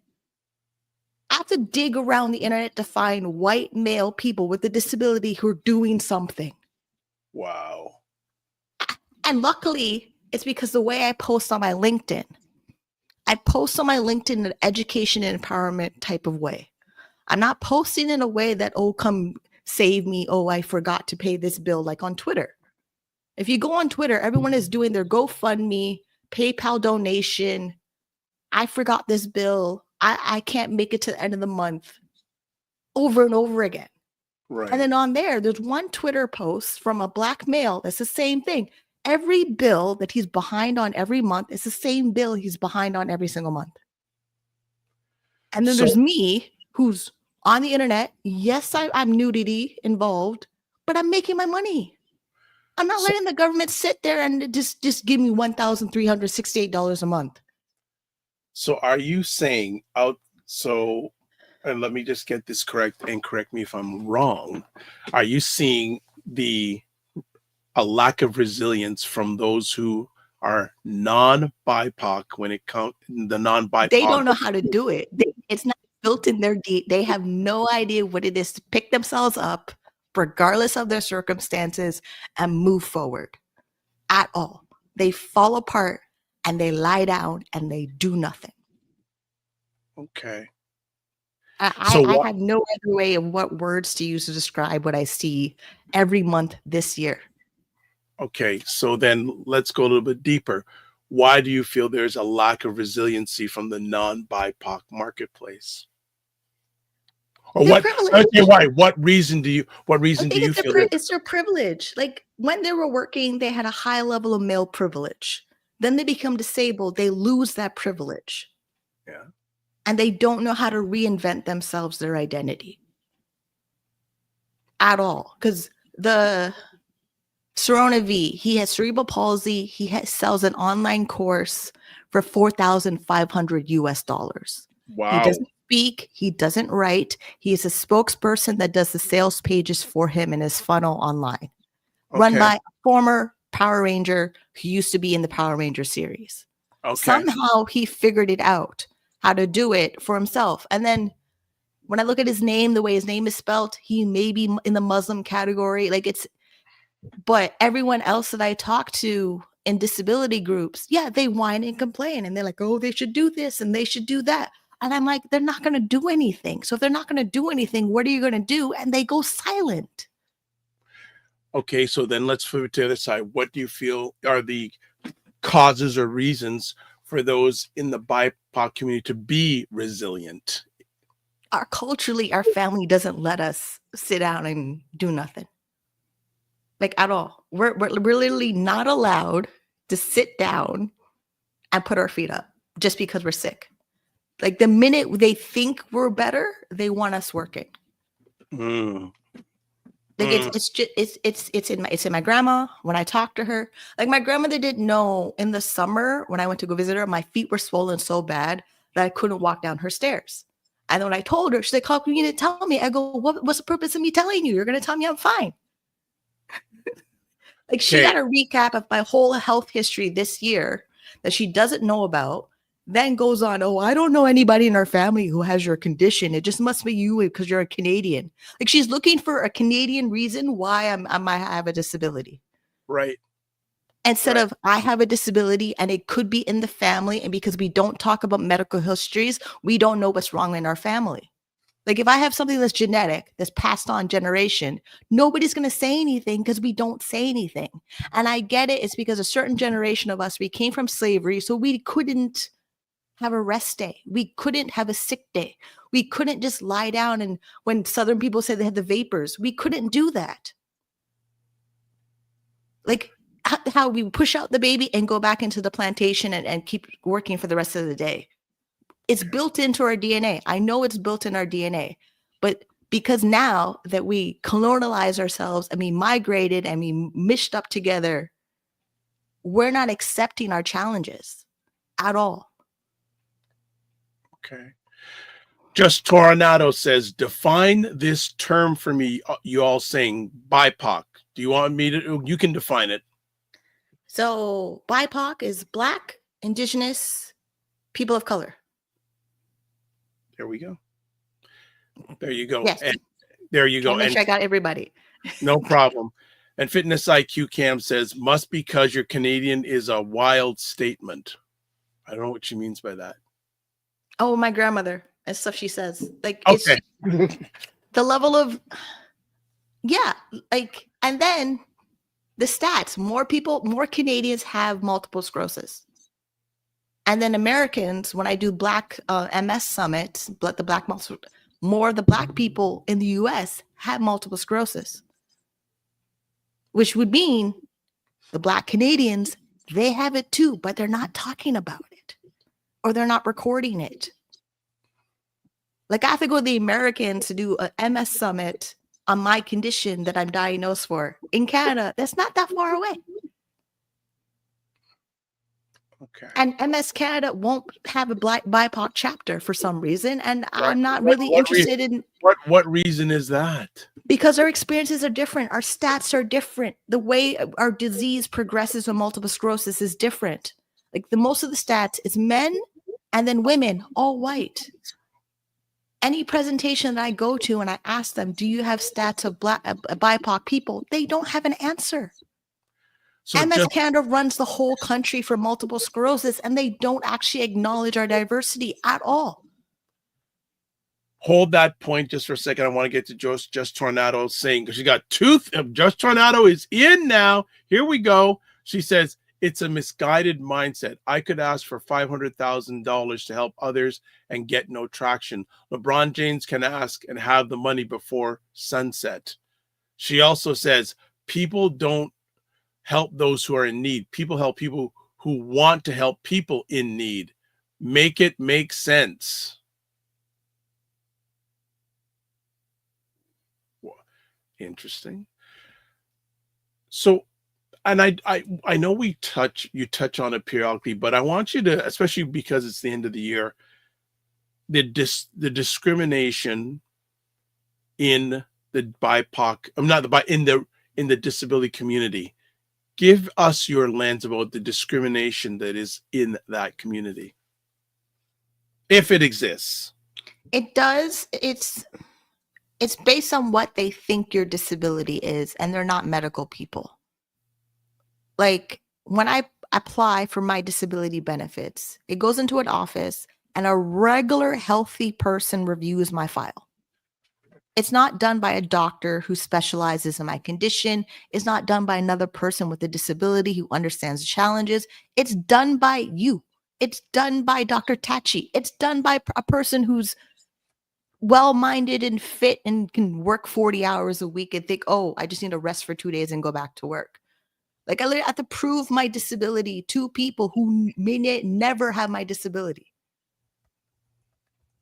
I have to dig around the internet to find white male people with a disability who are doing something. Wow. And luckily, it's because the way I post on my LinkedIn, I post on my LinkedIn in an education and empowerment type of way. I'm not posting in a way that, oh, come save me. Oh, I forgot to pay this bill, like on Twitter. If you go on Twitter, everyone is doing their GoFundMe, PayPal donation. I forgot this bill. I can't make it to the end of the month, over and over again. Right. And then on there's one Twitter post from a Black male that's the same thing. Every bill that he's behind on every month is the same bill he's behind on every single month. And then there's me, who's on the internet. Yes, I'm nudity involved, but I'm making my money. I'm not letting the government sit there and just give me $1,368 a month. So are you saying and let me just get this correct and correct me if I'm wrong. Are you seeing a lack of resilience from those who are non-BIPOC when it comes the non-BIPOC? They don't know how to do it. It's not built in their They have no idea what it is to pick themselves up, regardless of their circumstances, and move forward at all. They fall apart and they lie down and they do nothing. Okay. I have no other way of what words to use to describe what I see every month this year. Okay, so then let's go a little bit deeper. Why do you feel there's a lack of resiliency from the non-BIPOC marketplace? Or what? Okay, why? What reason do you feel? It's their privilege. Like when they were working, they had a high level of male privilege. Then they become disabled. They lose that privilege. Yeah. And they don't know how to reinvent themselves, their identity at all. Because the Serona V, he has cerebral palsy. He sells an online course for $4,500 US. Wow. He doesn't speak. He doesn't write. He is a spokesperson that does the sales pages for him in his funnel online. Okay. Run by a former Power Ranger who used to be in the Power Ranger series. Okay. Somehow he figured it out, how to do it for himself. And then when I look at his name, the way his name is spelled, he may be in the Muslim category. But everyone else that I talk to in disability groups, yeah, they whine and complain. And they're like, oh, they should do this and they should do that. And I'm like, they're not going to do anything. So if they're not going to do anything, what are you going to do? And they go silent. Okay, so then let's flip it to the other side. What do you feel are the causes or reasons for those in the BIPOC community to be resilient? Culturally, our family doesn't let us sit down and do nothing. Like at all. We're literally not allowed to sit down and put our feet up just because we're sick. Like the minute they think we're better, they want us working. Like it's in my grandma. When I talk to her, like my grandmother didn't know in the summer when I went to go visit her, my feet were swollen so bad that I couldn't walk down her stairs. And when I told her, she's like, "How come you didn't tell me?" I go, "What's the purpose of me telling you? You're going to tell me I'm fine." Like she got a recap of my whole health history this year that she doesn't know about. Then goes on, oh, I don't know anybody in our family who has your condition. It just must be you because you're a Canadian. Like she's looking for a Canadian reason why I might have a disability. Right. Instead of I have a disability and it could be in the family. And because we don't talk about medical histories, we don't know what's wrong in our family. Like if I have something that's genetic, that's passed on generation, nobody's going to say anything because we don't say anything. And I get it. It's because a certain generation of us, we came from slavery. So we couldn't have a rest day. We couldn't have a sick day. We couldn't just lie down. And when Southern people said they had the vapors, we couldn't do that. Like how we push out the baby and go back into the plantation and keep working for the rest of the day. It's built into our DNA. I know it's built in our DNA, but because now that we colonialize ourselves and we migrated and we mished up together, we're not accepting our challenges at all. Okay. Just Tornado says, define this term for me. You all saying BIPOC. Do you want me to? You can define it. So BIPOC is Black, Indigenous, people of color. There we go. There you go. Yes. And there you go. I'll make sure I got everybody. No problem. And Fitness IQ Cam says, must because you're Canadian is a wild statement. I don't know what she means by that. Oh, my grandmother and stuff she says. Like, Okay. it's the level of, yeah, like, and then the stats, more Canadians have multiple sclerosis. And then Americans, when I do Black MS Summit, the Black more of the Black people in the US have multiple sclerosis, which would mean the Black Canadians, they have it too, but they're not talking about it or they're not recording it. Like I have to go to the Americans to do a MS Summit on my condition that I'm diagnosed for. In Canada, that's not that far away. Okay. And MS Canada won't have a Black BIPOC chapter for some reason. And I'm not really interested in what reason is that? Because our experiences are different. Our stats are different. The way our disease progresses with multiple sclerosis is different. Like the most of the stats is men and then women, all white. Any presentation that I go to and I ask them, do you have stats of Black BIPOC people? They don't have an answer. So MS Canada runs the whole country for multiple sclerosis, and they don't actually acknowledge our diversity at all. Hold that point just for a second. I want to get to Just Tornado saying, because she got Just Tornado is in now. Here we go. She says, it's a misguided mindset. I could ask for $500,000 to help others and get no traction. LeBron James can ask and have the money before sunset. She also says, people don't help those who are in need. People help people who want to help people in need. Make it make sense. Interesting. So, and I know you touch on it periodically, but I want you to, especially because it's the end of the year, the discrimination in the BIPOC, in the disability community. Give us your lens about the discrimination that is in that community, if it exists. It does. It's based on what they think your disability is, and they're not medical people. Like when I apply for my disability benefits, it goes into an office and a regular healthy person reviews my file. It's not done by a doctor who specializes in my condition. It's not done by another person with a disability who understands the challenges. It's done by you. It's done by Dr. Tachi. It's done by a person who's well-minded and fit and can work 40 hours a week and think, oh, I just need to rest for 2 days and go back to work. Like I have to prove my disability to people who may never have my disability.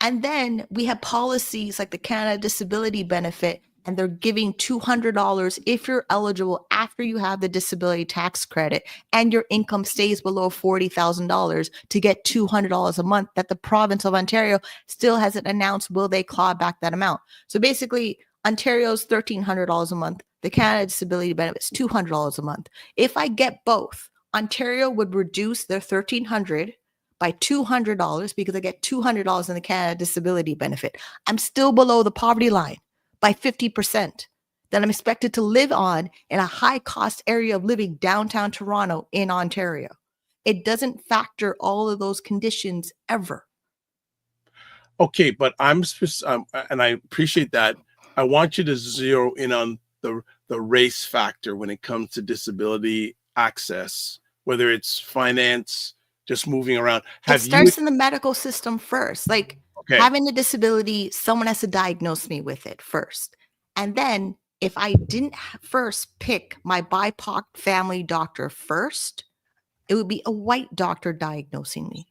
And then we have policies like the Canada Disability Benefit, and they're giving $200 if you're eligible after you have the disability tax credit and your income stays below $40,000 to get $200 a month that the province of Ontario still hasn't announced will they claw back that amount. So basically, Ontario's $1,300 a month. The Canada Disability Benefit is $200 a month. If I get both, Ontario would reduce their $1,300 by $200 because I get $200 in the Canada Disability Benefit. I'm still below the poverty line by 50% that I'm expected to live on in a high cost area of living downtown Toronto in Ontario. It doesn't factor all of those conditions ever. Okay, but and I appreciate that. I want you to zero in on the race factor when it comes to disability access, whether it's finance, just moving around. It starts in the medical system first. Like Okay. having a disability, someone has to diagnose me with it first. And then if I didn't first pick my BIPOC family doctor first, it would be a white doctor diagnosing me,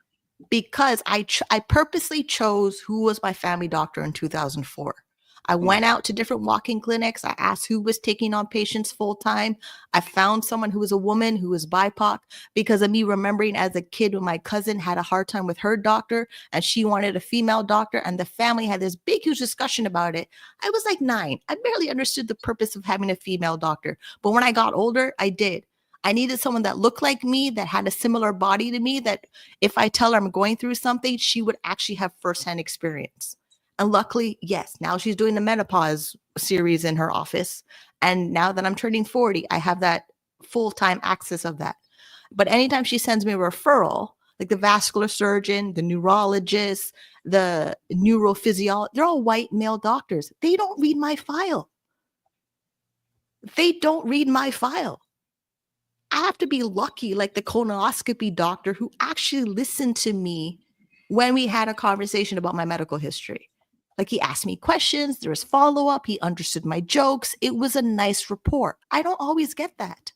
because I purposely chose who was my family doctor in 2004. I went out to different walk-in clinics. I asked who was taking on patients full time. I found someone who was a woman who was BIPOC, because of me remembering as a kid when my cousin had a hard time with her doctor and she wanted a female doctor, and the family had this big, huge discussion about it. I was like 9. I barely understood the purpose of having a female doctor. But when I got older, I did. I needed someone that looked like me, that had a similar body to me, that if I tell her I'm going through something, she would actually have firsthand experience. And luckily, yes, now she's doing the menopause series in her office. And now that I'm turning 40, I have that full-time access of that. But anytime she sends me a referral, like the vascular surgeon, the neurologist, the neurophysiologist, they're all white male doctors. They don't read my file. They don't read my file. I have to be lucky, like the colonoscopy doctor who actually listened to me when we had a conversation about my medical history. Like he asked me questions, there was follow-up, he understood my jokes. It was a nice rapport. I don't always get that.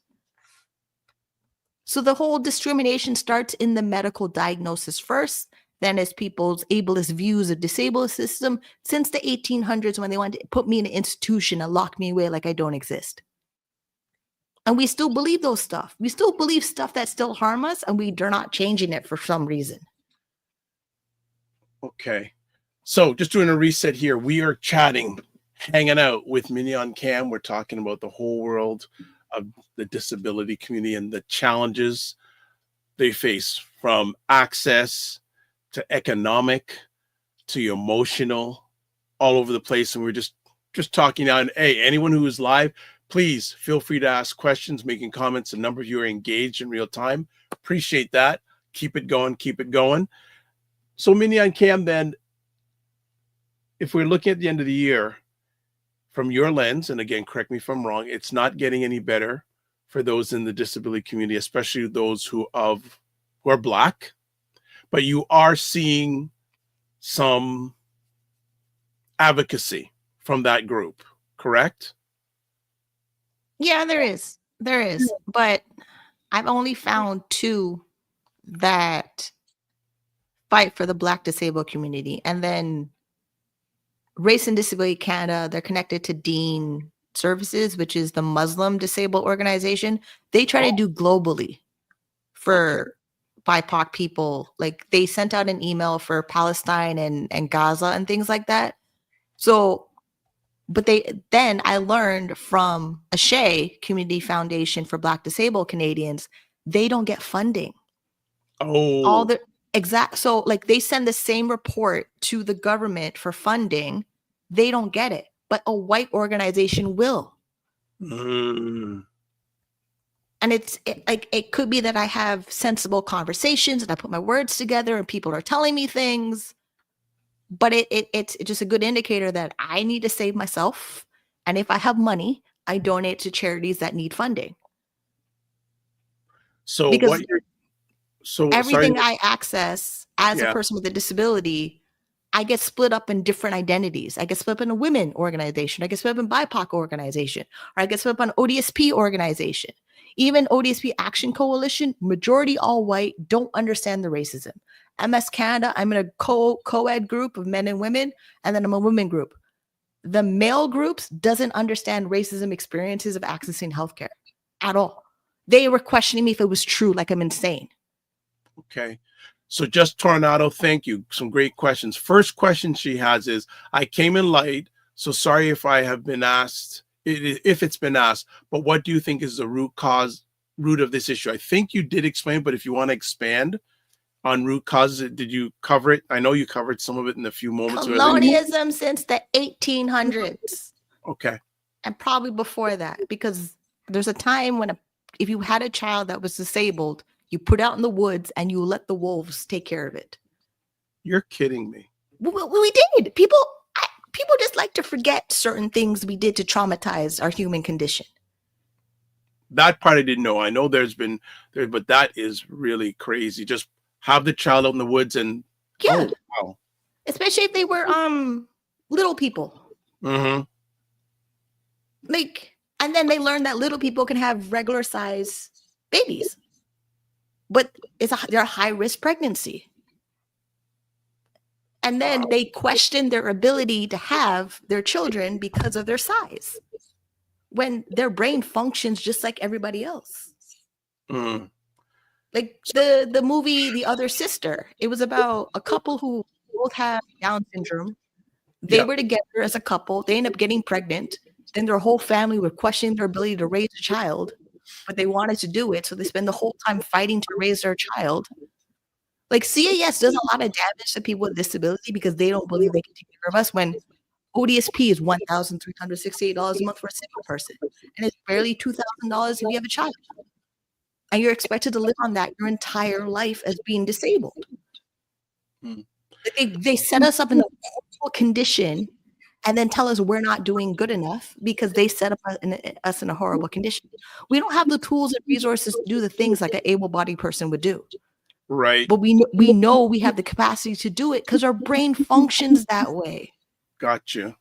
So the whole discrimination starts in the medical diagnosis first, then as people's ableist views of disabled system since the 1800s, when they wanted to put me in an institution and lock me away like I don't exist. And we still believe those stuff. We still believe stuff that still harm us, and we're not changing it for some reason. Okay. So just doing a reset here. We are chatting, hanging out with Minnie on Cam. We're talking about the whole world of the disability community and the challenges they face, from access to economic to emotional, all over the place. And we're just talking now. And hey, anyone who is live, please feel free to ask questions, making comments. A number of you are engaged in real time. Appreciate that. Keep it going. Keep it going. So Minnie on Cam, then, if we're looking at the end of the year from your lens, and again, correct me if I'm wrong, it's not getting any better for those in the disability community, especially those who are Black, but you are seeing some advocacy from that group, correct? Yeah, there is. There is. But I've only found 2 that fight for the Black disabled community. And then Race and Disability Canada, they're connected to Dean Services, which is the Muslim disabled organization. They try to do globally for BIPOC people. Like they sent out an email for Palestine and Gaza and things like that. So, but then I learned from Ashay Community Foundation for Black Disabled Canadians, they don't get funding. Oh, So like they send the same report to the government for funding. They don't get it, but a white organization will. And it could be that I have sensible conversations and I put my words together and people are telling me things, but it's just a good indicator that I need to save myself. And if I have money, I donate to charities that need funding. So because everything sorry. I access as a person with a disability, I get split up in different identities. I get split up in a women organization. I get split up in BIPOC organization, or I get split up on ODSP organization. Even ODSP Action Coalition, majority all white, don't understand the racism. MS Canada, I'm in a co-ed group of men and women, and then I'm a women group. The male groups doesn't understand racism experiences of accessing healthcare at all. They were questioning me if it was true, like I'm insane. Okay. So just Tornado, thank you. Some great questions. First question she has is, I came in late, so sorry if I have been asked, if it's been asked, but what do you think is the root of this issue? I think you did explain, but if you want to expand on root causes, did you cover it? I know you covered some of it in a few moments. Colonialism since the 1800s. Okay. And probably before that, because there's a time when if you had a child that was disabled, you put out in the woods and you let the wolves take care of it. You're kidding me. We did. People just like to forget certain things we did to traumatize our human condition. That part I didn't know. I know there's been there, but that is really crazy. Just have the child out in the woods and Yeah. oh, wow. Especially if they were little people. Mm-hmm. Like, and then they learn that little people can have regular size babies. But they're a high risk pregnancy. And then they question their ability to have their children because of their size, when their brain functions just like everybody else. Mm. Like the movie The Other Sister, it was about a couple who both have Down syndrome. They were together as a couple. They end up getting pregnant. Then their whole family were questioning their ability to raise a child, but they wanted to do it. So they spend the whole time fighting to raise their child. Like CAS does a lot of damage to people with disability because they don't believe they can take care of us, when ODSP is $1,368 a month for a single person. And it's barely $2,000 if you have a child. And you're expected to live on that your entire life as being disabled. They set us up in a horrible condition and then tell us we're not doing good enough because they set up us in a horrible condition. We don't have the tools and resources to do the things like an able-bodied person would do. Right. But we know we have the capacity to do it because our brain functions that way. Gotcha.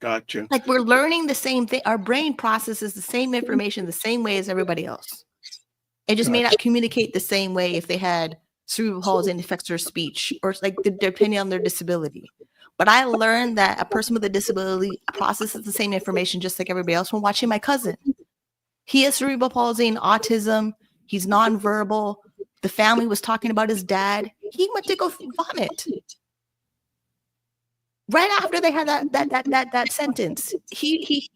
Like, we're learning the same thing. Our brain processes the same information the same way as everybody else. It just may not communicate the same way if they had cerebral palsy and affects their speech, or like depending on their disability. But I learned that a person with a disability processes the same information just like everybody else when watching my cousin. He has cerebral palsy and autism. He's nonverbal. The family was talking about his dad. He went to go vomit. Right after they had that sentence, he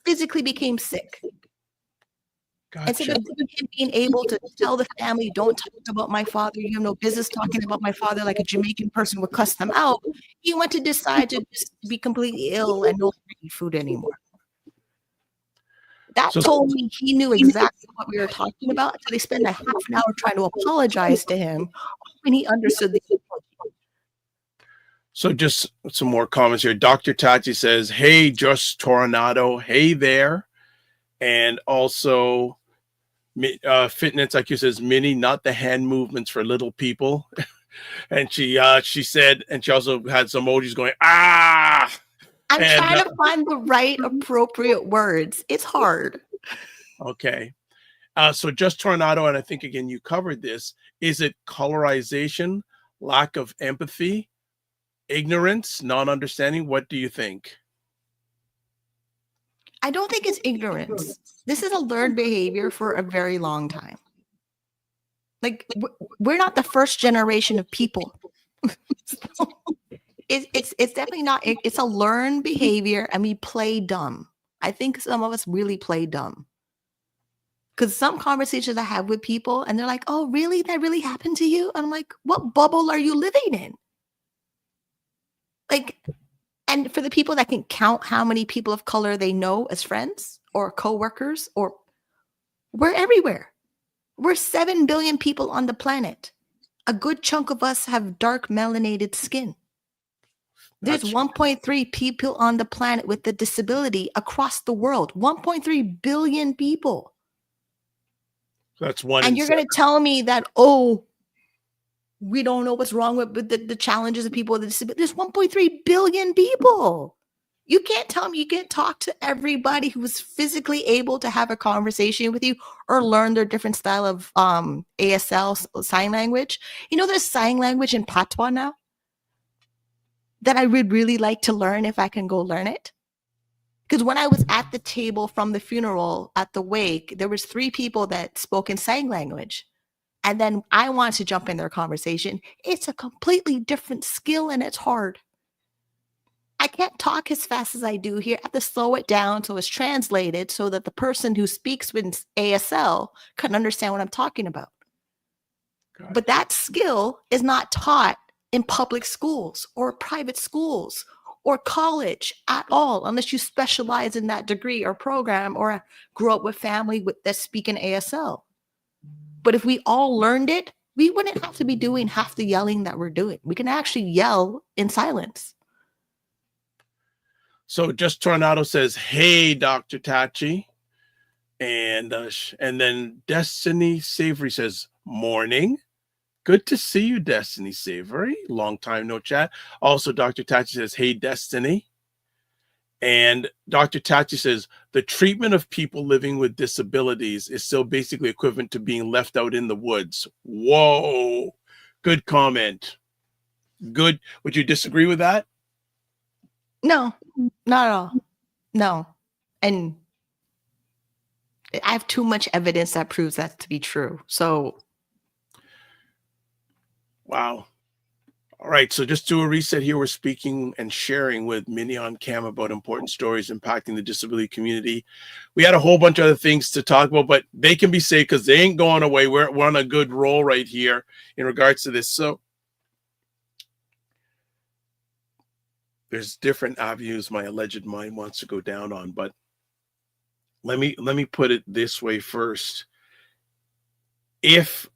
physically became sick. Gotcha. Instead of him being able to tell the family, don't talk about my father, you have no business talking about my father, like a Jamaican person would cuss them out, he went to decide to just be completely ill and not eat food anymore. That told me he knew exactly what we were talking about until they spent a half an hour trying to apologize to him when he understood the apology. So just some more comments here. Dr. Tati says, hey, Just Tornado. Hey there. And also Fitness IQ says, Minnie, not the hand movements for little people. And she said, and she also had some emojis going, ah. I'm trying to find the right appropriate words. It's hard. Okay. So Just Tornado, and I think, again, you covered this. Is it colorization, lack of empathy, ignorance, non-understanding? What do you think? I don't think it's ignorance. This is a learned behavior for a very long time. Like, we're not the first generation of people. So, it's definitely not. It's a learned behavior, and we play dumb. I think some of us really play dumb. Because some conversations I have with people, and they're like, oh, really? That really happened to you? And I'm like, what bubble are you living in? Like, and for the people that can count how many people of color they know as friends or coworkers, or we're everywhere. We're 7 billion people on the planet. A good chunk of us have dark melanated skin. There's 1.3 people on the planet with a disability across the world. 1.3 billion people. That's one. And you're going to tell me that, oh, we don't know what's wrong with the challenges of people with disability. There's 1.3 billion people. You can't tell me you can't talk to everybody who is physically able to have a conversation with you or learn their different style of ASL sign language. You know, there's sign language in Patois now that I would really like to learn if I can go learn it. Because when I was at the table from the funeral at the wake, there was 3 people that spoke in sign language. And then I wanted to jump in their conversation. It's a completely different skill and it's hard. I can't talk as fast as I do here. I have to slow it down so it's translated so that the person who speaks with ASL can understand what I'm talking about. Gotcha. But that skill is not taught in public schools or private schools or college at all, unless you specialize in that degree or program or grew up with family that speak in ASL. But if we all learned it we wouldn't have to be doing half the yelling that we're doing. We can actually yell in silence. So Just Tornado says, "Hey, Dr. Tachi," and then Destiny Savory says, "Morning. Good to see you, Destiny Savory. Long time no chat." Also, Dr. Tachi says, "Hey, Destiny." And Dr. Tachi says, "The treatment of people living with disabilities is still basically equivalent to being left out in the woods." Whoa. Good comment. Good. Would you disagree with that? No, not at all. No. And I have too much evidence that proves that to be true. So, wow. All right, so just do a reset here. We're speaking and sharing with Minnie on Cam about important stories impacting the disability community. We had a whole bunch of other things to talk about, but they can be safe because they ain't going away. We're on a good roll right here in regards to this. So there's different avenues my alleged mind wants to go down on, but let me put it this way first.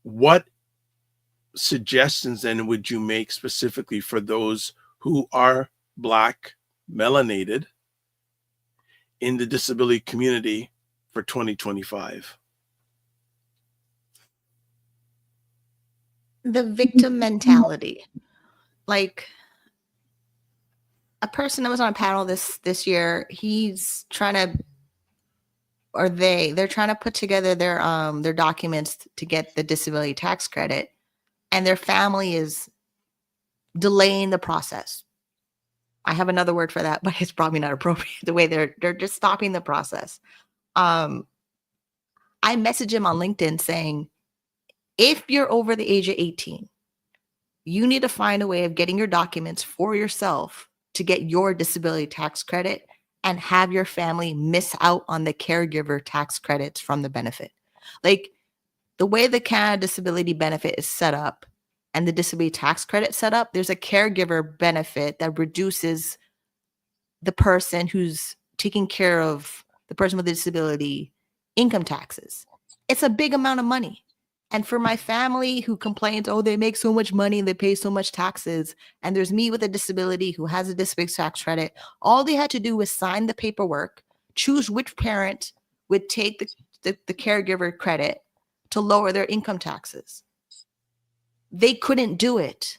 What suggestions then would you make specifically for those who are Black, melanated in the disability community for 2025? the victim mentality. Like, a person that was on a panel this year, he's trying to, or they're trying to put together their documents to get the disability tax credit, and their family is delaying the process. I have another word for that, but it's probably not appropriate. The way they're just stopping the process. I messaged him on LinkedIn saying, if you're over the age of 18, you need to find a way of getting your documents for yourself to get your disability tax credit and have your family miss out on the caregiver tax credits from the benefit. Like, the way the Canada Disability Benefit is set up and the disability tax credit set up, there's a caregiver benefit that reduces the person who's taking care of the person with a disability income taxes. It's a big amount of money. And for my family who complains, oh, they make so much money and they pay so much taxes, and there's me with a disability who has a disability tax credit, all they had to do was sign the paperwork, choose which parent would take the caregiver credit to lower their income taxes. They couldn't do it.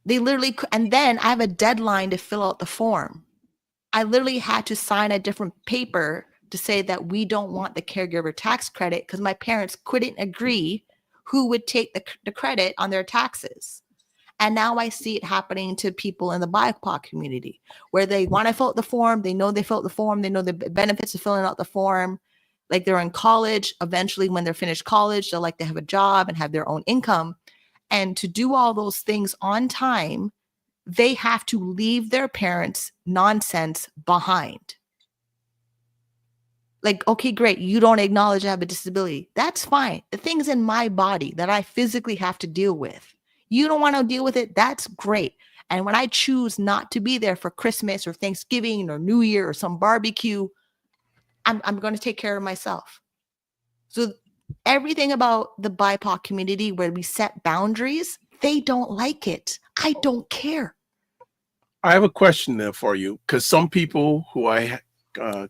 They literally, and then I have a deadline to fill out the form. I literally had to sign a different paper to say that we don't want the caregiver tax credit because my parents couldn't agree who would take the credit on their taxes. And now I see it happening to people in the BIPOC community where they want to fill out the form. They know they filled the form. They know the benefits of filling out the form. Like, they're in college. Eventually, when they're finished college, they'll like to have a job and have their own income. And to do all those things on time, they have to leave their parents' nonsense behind. Like, okay, great. You don't acknowledge I have a disability. That's fine. The things in my body that I physically have to deal with, you don't want to deal with it. That's great. And when I choose not to be there for Christmas or Thanksgiving or New Year or some barbecue, I'm going to take care of myself. So everything about the BIPOC community where we set boundaries, they don't like it. I don't care. I have a question there for you, because some people who I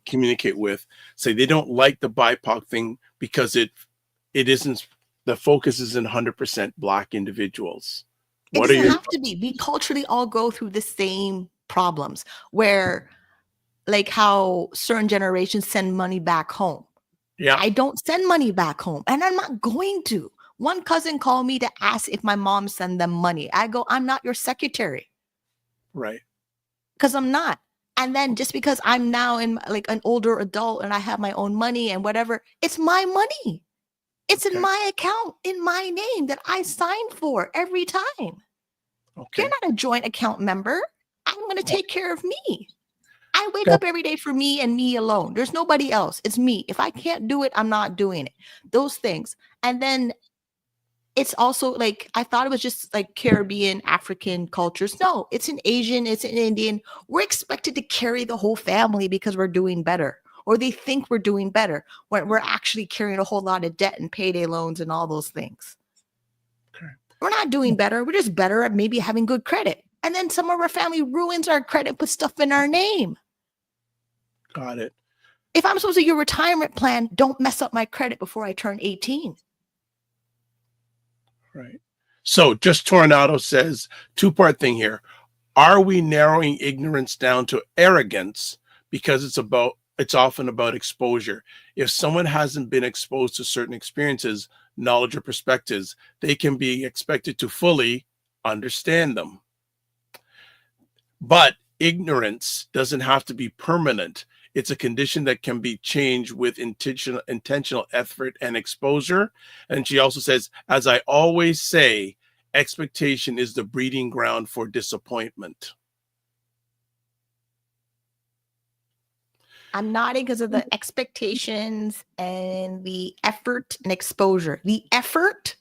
communicate with say they don't like the BIPOC thing because it isn't, the focus isn't 100% Black individuals. It doesn't have to be. We culturally all go through the same problems where, like, how certain generations send money back home. Yeah, I don't send money back home, and I'm not going to. One cousin called me to ask if my mom send them money. I go, I'm not your secretary. Right. Because I'm not. And then just because I'm now in like an older adult and I have my own money and whatever, it's my money. It's in my account, in my name that I sign for every time. Okay. You're not a joint account member. I'm going to take care of me. I wake up every day for me and me alone. There's nobody else. It's me. If I can't do it, I'm not doing it. Those things. And then it's also like, I thought it was just like Caribbean, African cultures. No, it's an Asian, it's an Indian. We're expected to carry the whole family because we're doing better, or they think we're doing better when we're actually carrying a whole lot of debt and payday loans and all those things. We're not doing better. We're just better at maybe having good credit. And then some of our family ruins our credit, puts stuff in our name. Got it. If I'm supposed to do your retirement plan, don't mess up my credit before I turn 18. Right. So just Tornado says, two-part thing here. Are we narrowing ignorance down to arrogance because it's often about exposure? If someone hasn't been exposed to certain experiences, knowledge, or perspectives, they can be expected to fully understand them. But ignorance doesn't have to be permanent. It's a condition that can be changed with intentional effort and exposure. And she also says, as I always say, expectation is the breeding ground for disappointment. I'm nodding because of the expectations and the effort and exposure. The effort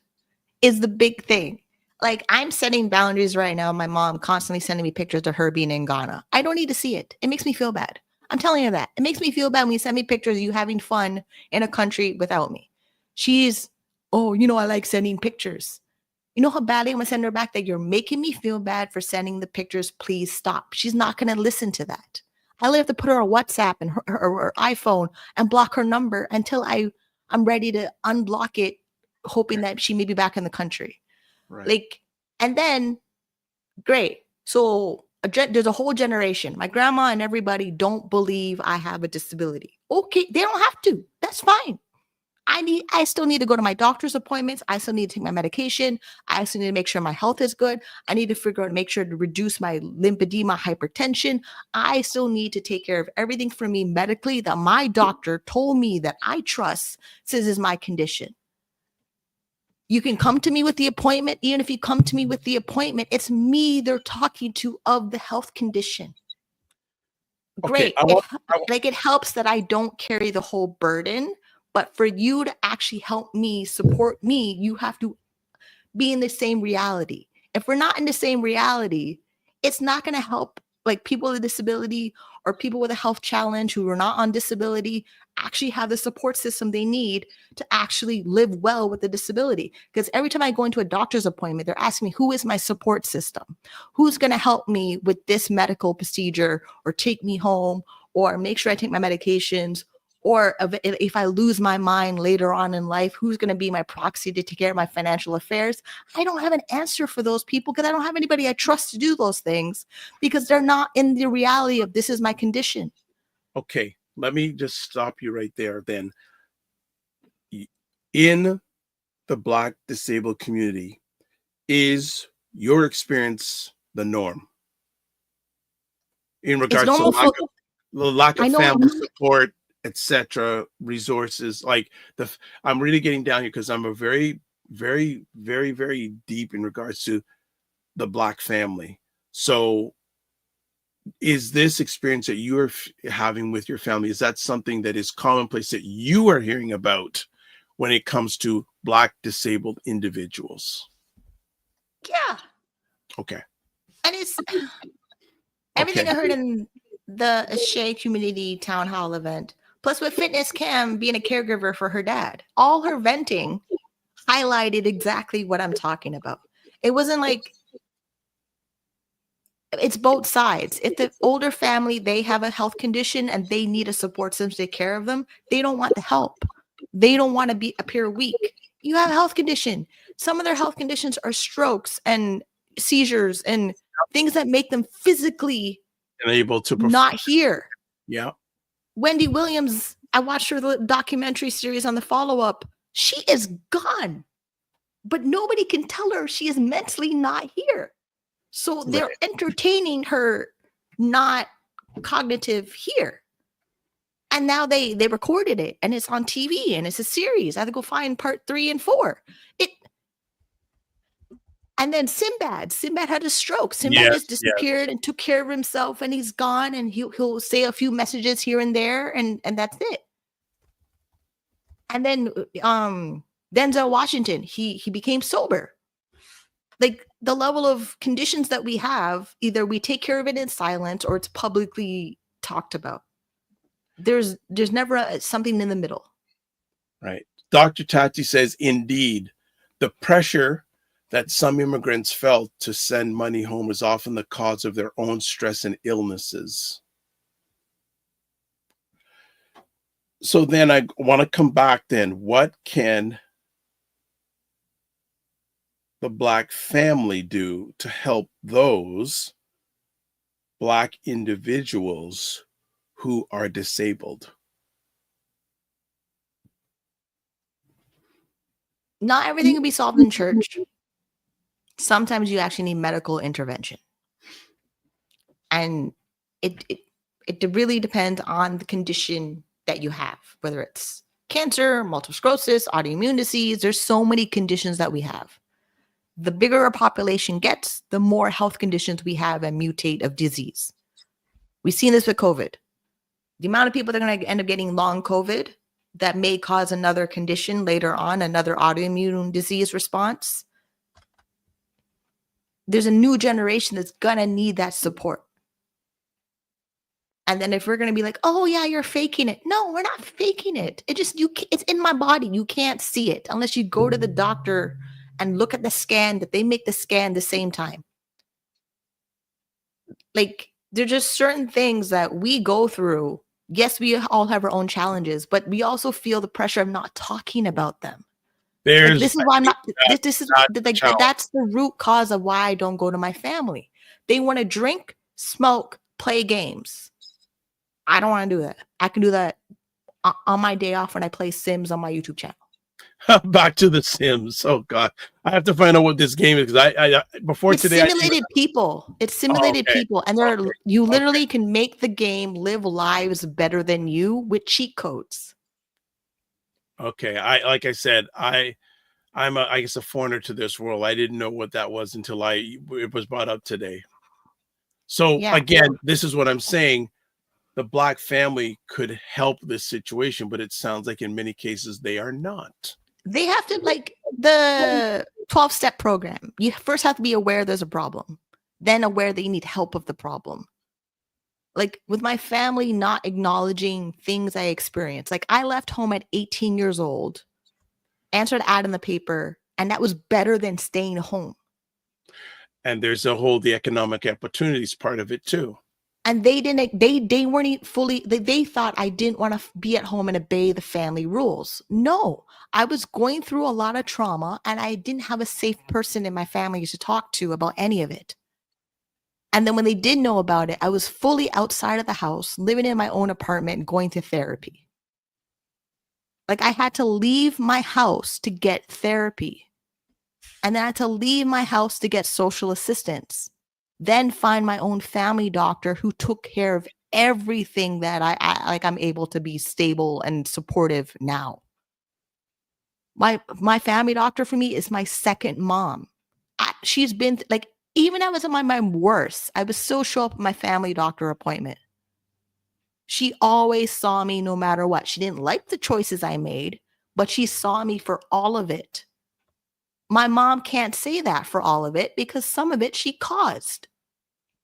is the big thing. Like, I'm setting boundaries right now. My mom constantly sending me pictures of her being in Ghana. I don't need to see it. It makes me feel bad. I'm telling you that. It makes me feel bad when you send me pictures of you having fun in a country without me. She's, oh, I like sending pictures. You know how badly I'm going to send her back that you're making me feel bad for sending the pictures. Please stop. She's not going to listen to that. I have to put her on WhatsApp and her iPhone and block her number until I'm ready to unblock it, hoping that she may be back in the country. Right. And then, great. So there's a whole generation. My grandma and everybody don't believe I have a disability. Okay, they don't have to. That's fine. I still need to go to my doctor's appointments. I still need to take my medication. I still need to make sure my health is good. I need to make sure to reduce my lymphedema, hypertension. I still need to take care of everything for me medically that my doctor told me that I trust says is my condition. You can come to me with the appointment. Even if you come to me with the appointment, it's me they're talking to of the health condition. Great. Okay, it helps that I don't carry the whole burden. But for you to actually help me, support me, you have to be in the same reality. If we're not in the same reality, it's not going to help like people with a disability or people with a health challenge who are not on disability actually have the support system they need to actually live well with the disability. Because every time I go into a doctor's appointment, they're asking me, who is my support system? Who's going to help me with this medical procedure or take me home or make sure I take my medications? Or if I lose my mind later on in life, who's going to be my proxy to take care of my financial affairs? I don't have an answer for those people because I don't have anybody I trust to do those things because they're not in the reality of this is my condition. Okay, let me just stop you right there then. In the Black disabled community, is your experience the norm? In regards to the lack of family support, etc., resources, I'm really getting down here because I'm a very, very, very, very deep in regards to the Black family. So is this experience that you're having with your family, is that something that is commonplace that you are hearing about when it comes to Black disabled individuals? Yeah. Okay. And it's everything I heard in the Shea community town hall event. Plus with Fitness Cam being a caregiver for her dad, all her venting highlighted exactly what I'm talking about. It wasn't like, it's both sides. If the older family, they have a health condition and they need a support system to take care of them, they don't want the help. They don't want to appear weak. You have a health condition. Some of their health conditions are strokes and seizures and things that make them physically unable to not here. Yeah. Wendy Williams, I watched her documentary series on the follow-up. She is gone, but nobody can tell her she is mentally not here. So they're entertaining her not cognitive here. And now they recorded it and it's on TV and it's a series. I have to go find part 3 and 4. And then Sinbad had a stroke. Sinbad just disappeared and took care of himself and he's gone and he'll say a few messages here and there and that's it. And then Denzel Washington, he became sober. Like the level of conditions that we have, either we take care of it in silence or it's publicly talked about. There's never something in the middle. Right. Dr. Tati says, indeed, the pressure that some immigrants felt to send money home is often the cause of their own stress and illnesses. So then I want to come back then. What can the Black family do to help those Black individuals who are disabled? Not everything can be solved in church. Sometimes you actually need medical intervention. And it really depends on the condition that you have, whether it's cancer, multiple sclerosis, autoimmune disease. There's so many conditions that we have. The bigger our population gets, the more health conditions we have and mutate of disease. We've seen this with COVID. The amount of people that are going to end up getting long COVID that may cause another condition later on, another autoimmune disease response. There's a new generation that's going to need that support. And then if we're going to be like, oh yeah, you're faking it. No, we're not faking it. It's in my body. You can't see it unless you go to the doctor and look at the scan, that they make the scan the same time. Like, there's just certain things that we go through. Yes, we all have our own challenges, but we also feel the pressure of not talking about them. Like, this is why I'm not. This is like that's the root cause of why I don't go to my family. They want to drink, smoke, play games. I don't want to do that. I can do that on my day off when I play Sims on my YouTube channel. Back to the Sims. Oh God, I have to find out what this game is, because I before it's today simulated people. It's simulated people, and you literally can make the game live lives better than you with cheat codes. Okay, like I said, I'm I guess a foreigner to this world. I didn't know what that was until it was brought up today. So again, this is what I'm saying. The Black family could help this situation, but it sounds like in many cases they are not. They have to, like the 12-step program. You first have to be aware there's a problem, then aware that you need help of the problem. Like with my family not acknowledging things I experienced. Like I left home at 18 years old, answered an ad in the paper, and that was better than staying home. And there's the economic opportunities part of it too. And they weren't fully, they thought I didn't want to be at home and obey the family rules. No, I was going through a lot of trauma and I didn't have a safe person in my family to talk to about any of it. And then when they did know about it, I was fully outside of the house, living in my own apartment and going to therapy. Like I had to leave my house to get therapy. And then I had to leave my house to get social assistance. Then find my own family doctor who took care of everything that I'm able to be stable and supportive now. My family doctor for me is my second mom. She's been like, even I was at my worst, I would still show up at my family doctor appointment. She always saw me no matter what. She didn't like the choices I made, but she saw me for all of it. My mom can't say that for all of it because some of it she caused.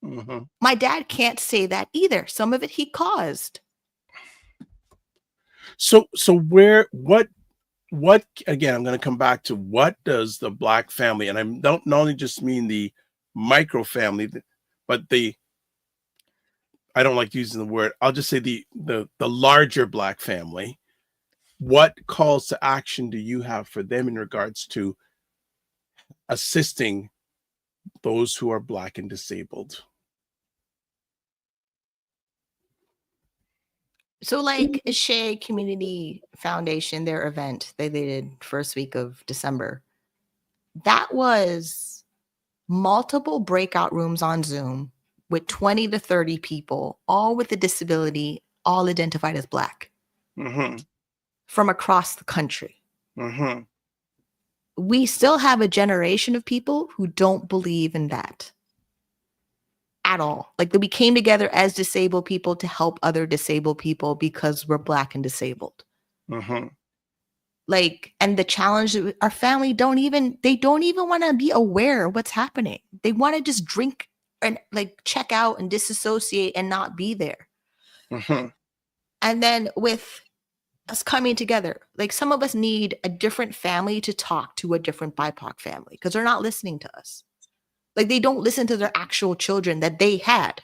Mm-hmm. My dad can't say that either. Some of it he caused. So what again, I'm going to come back to what does the Black family, and I don't not only just mean the micro family, but I don't like using the word, I'll just say the larger Black family. What calls to action do you have for them in regards to assisting those who are Black and disabled? So like Shea Community Foundation, their event they did first week of December, that was multiple breakout rooms on Zoom with 20 to 30 people, all with a disability, all identified as Black, from across the country. We still have a generation of people who don't believe in that at all. Like we came together as disabled people to help other disabled people because we're Black and disabled. Like, and the challenge, our family don't even want to be aware of what's happening. They want to just drink and like check out and disassociate and not be there. And then with us coming together. Like some of us need a different family to talk to a different BIPOC family because they're not listening to us. Like they don't listen to their actual children that they had.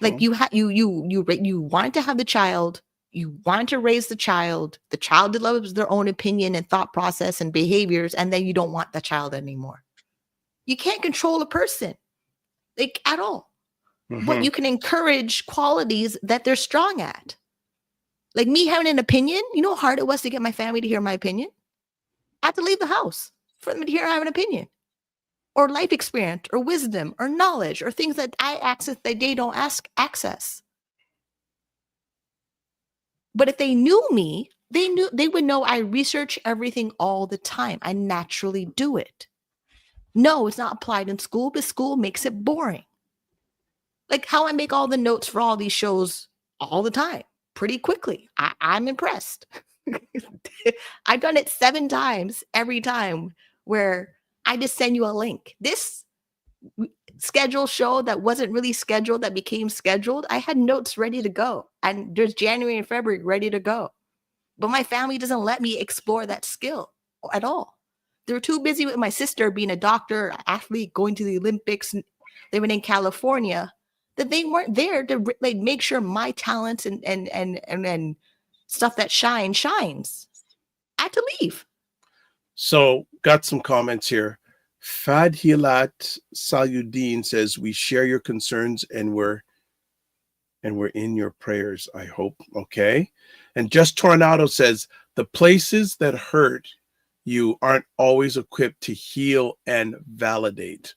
Like you wanted to have the child, you wanted to raise the child develops their own opinion and thought process and behaviors, and then you don't want the child anymore. You can't control a person, like at all. But you can encourage qualities that they're strong at. Like me having an opinion, you know how hard it was to get my family to hear my opinion? I had to leave the house for them to hear I have an opinion. Or life experience, or wisdom, or knowledge, or things that I access that they don't access. But if they knew me, they would know I research everything all the time. I naturally do it. No, it's not applied in school, but school makes it boring. Like how I make all the notes for all these shows all the time, pretty quickly. I'm impressed. I've done it 7 times every time where I just send you a link. This scheduled show that wasn't really scheduled, that became scheduled, I had notes ready to go. And there's January and February ready to go. But my family doesn't let me explore that skill at all. They were too busy with my sister being a doctor, athlete, going to the Olympics, living in California, that they weren't there to like make sure my talents and stuff that shines. I had to leave. So got some comments here. Fadhilat Salyuddin says, we share your concerns and we're in your prayers, I hope. Okay. And Just Tornado says, the places that hurt you aren't always equipped to heal and validate.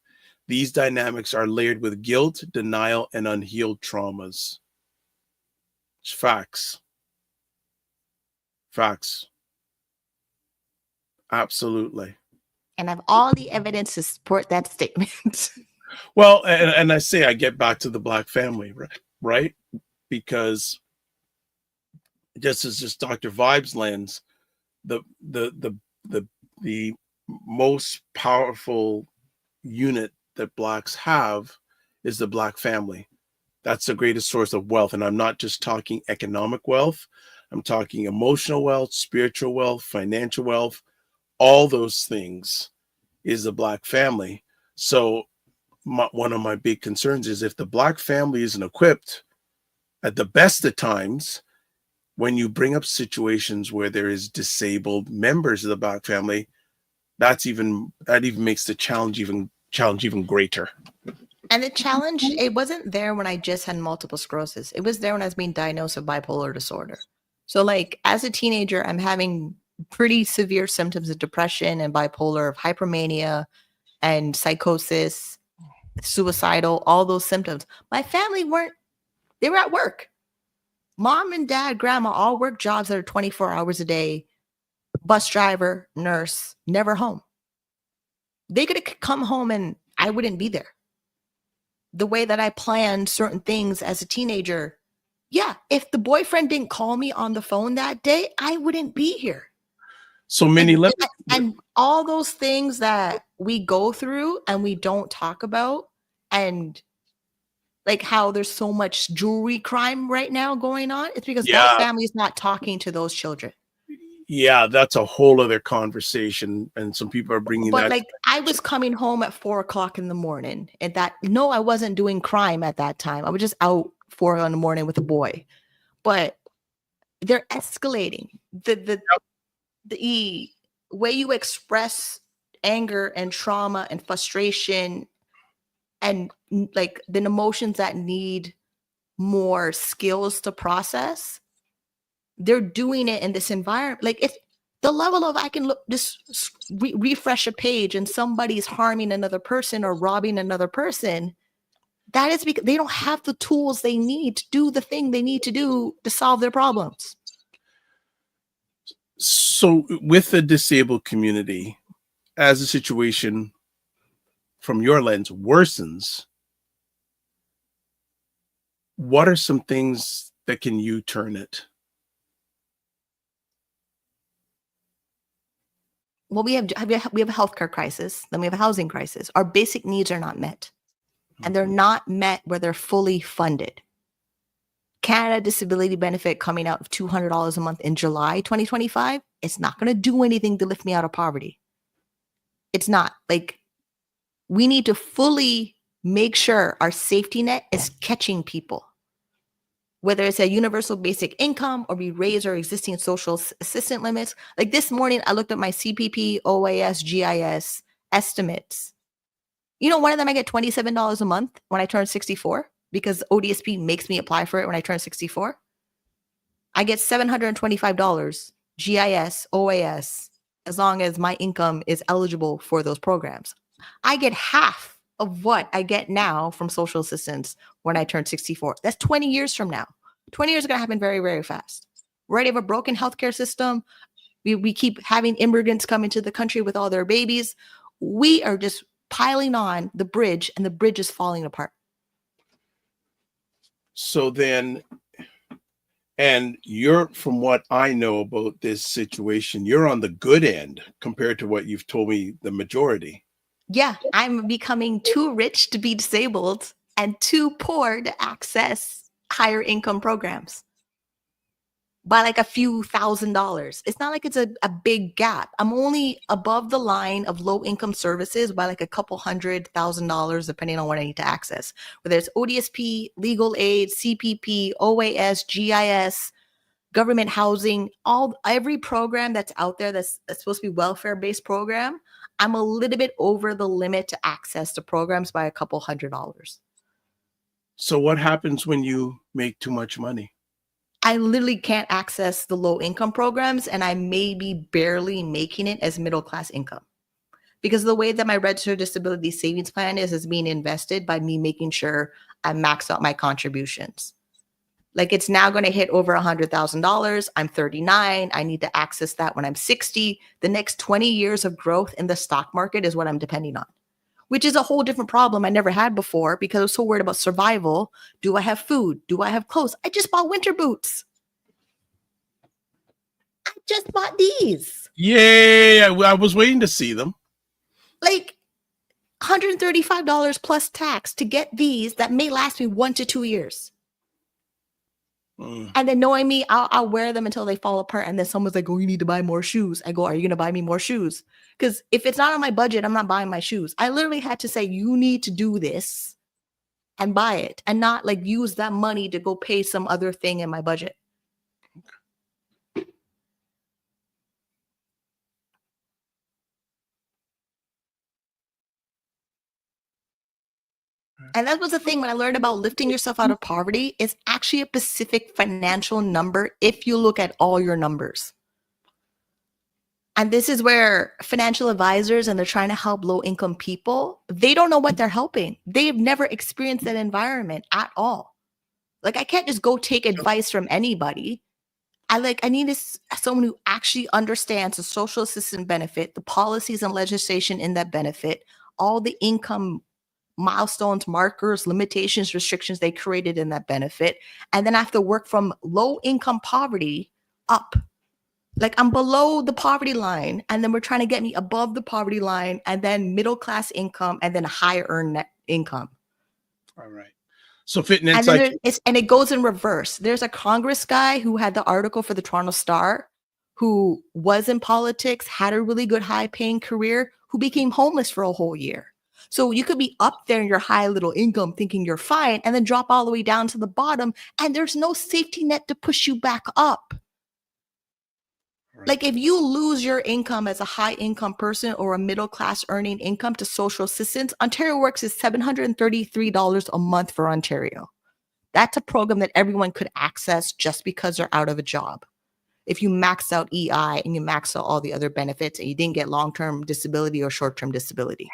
These dynamics are layered with guilt, denial, and unhealed traumas. It's facts. Facts. Absolutely. And I have all the evidence to support that statement. Well, and I say I get back to the Black family, right? Because just as just Dr. Vibe's lens, the most powerful unit that Blacks have is the Black family. That's the greatest source of wealth. And I'm not just talking economic wealth. I'm talking emotional wealth, spiritual wealth, financial wealth. All those things is the Black family. So one of my big concerns is if the Black family isn't equipped at the best of times, when you bring up situations where there is disabled members of the Black family, that even makes the challenge even greater. And the challenge, it wasn't there when I just had multiple sclerosis. It was there when I was being diagnosed with bipolar disorder. So like as a teenager, I'm having pretty severe symptoms of depression and bipolar, of hypermania and psychosis, suicidal, all those symptoms. My family they were at work. Mom and dad, grandma all work jobs that are 24 hours a day. Bus driver, nurse, never home. They could have come home and I wouldn't be there. The way that I planned certain things as a teenager, yeah, if the boyfriend didn't call me on the phone that day, I wouldn't be here. So Minnie, and all those things that we go through and we don't talk about, and like how there's so much jewelry crime right now going on, it's because that family is not talking to those children. Yeah, that's a whole other conversation, and some people are bringing that. But like, I was coming home at 4:00 in the morning, and I wasn't doing crime at that time. I was just out 4 in the morning with a boy. But they're escalating. The way you express anger and trauma and frustration and like the emotions that need more skills to process, they're doing it in this environment. Like if the level of I can refresh a page and somebody's harming another person or robbing another person, that is because they don't have the tools they need to do the thing they need to do to solve their problems. So with the disabled community, as the situation from your lens worsens, what are some things that can U-turn it? Well, we have a healthcare crisis, then we have a housing crisis. Our basic needs are not met. And they're not met where they're fully funded. Canada disability benefit coming out of $200 a month in July 2025, it's not going to do anything to lift me out of poverty. It's not. Like, we need to fully make sure our safety net is catching people. Whether it's a universal basic income or we raise our existing social assistance limits. Like this morning, I looked at my CPP, OAS, GIS estimates. You know, one of them I get $27 a month when I turn 64 because ODSP makes me apply for it when I turn 64. I get $725 GIS, OAS, as long as my income is eligible for those programs. I get half of what I get now from social assistance when I turn 64. That's 20 years from now. 20 years are going to happen very, very fast. We already have a broken healthcare system. We keep having immigrants come into the country with all their babies. We are just piling on the bridge, and the bridge is falling apart. So then, and you're, from what I know about this situation, you're on the good end compared to what you've told me the majority. Yeah, I'm becoming too rich to be disabled and too poor to access higher income programs by like a few $1,000s. It's not like it's a big gap. I'm only above the line of low income services by like a couple $100,000, depending on what I need to access, whether it's ODSP, legal aid, CPP, OAS, GIS, government housing, every program that's out there that's supposed to be welfare-based program. I'm a little bit over the limit to access the programs by a couple $100s. So what happens when you make too much money? I literally can't access the low income programs, and I may be barely making it as middle class income because the way that my registered disability savings plan is being invested by me making sure I max out my contributions. Like, it's now going to hit over $100,000. I'm 39. I need to access that when I'm 60. The next 20 years of growth in the stock market is what I'm depending on, which is a whole different problem I never had before because I was so worried about survival. Do I have food? Do I have clothes? I just bought winter boots. I just bought these. Yay! I was waiting to see them. Like $135 plus tax to get these that may last me 1 to 2 years. And then knowing me, I'll wear them until they fall apart. And then someone's like, oh, you need to buy more shoes. I go, are you going to buy me more shoes? Because if it's not on my budget, I'm not buying my shoes. I literally had to say, you need to do this and buy it and not like use that money to go pay some other thing in my budget. And that was the thing when I learned about lifting yourself out of poverty. It's actually a specific financial number if you look at all your numbers. And this is where financial advisors, and they're trying to help low income people, they don't know what they're helping. They've never experienced that environment at all. Like, I can't just go take advice from anybody. I need someone who actually understands the social assistance benefit, the policies and legislation in that benefit, all the income milestones, markers, limitations, restrictions they created in that benefit. And then I have to work from low income poverty up. Like, I'm below the poverty line, and then we're trying to get me above the poverty line, and then middle class income, and then higher earned net income. All right. So fitting inside. And it goes in reverse. There's a Congress guy who had the article for the Toronto Star, who was in politics, had a really good high paying career, who became homeless for a whole year. So you could be up there in your high little income thinking you're fine, and then drop all the way down to the bottom, and there's no safety net to push you back up. Right. Like, if you lose your income as a high income person or a middle class earning income to social assistance, Ontario Works is $733 a month for Ontario. That's a program that everyone could access just because they're out of a job. If you max out EI and you max out all the other benefits and you didn't get long-term disability or short-term disability.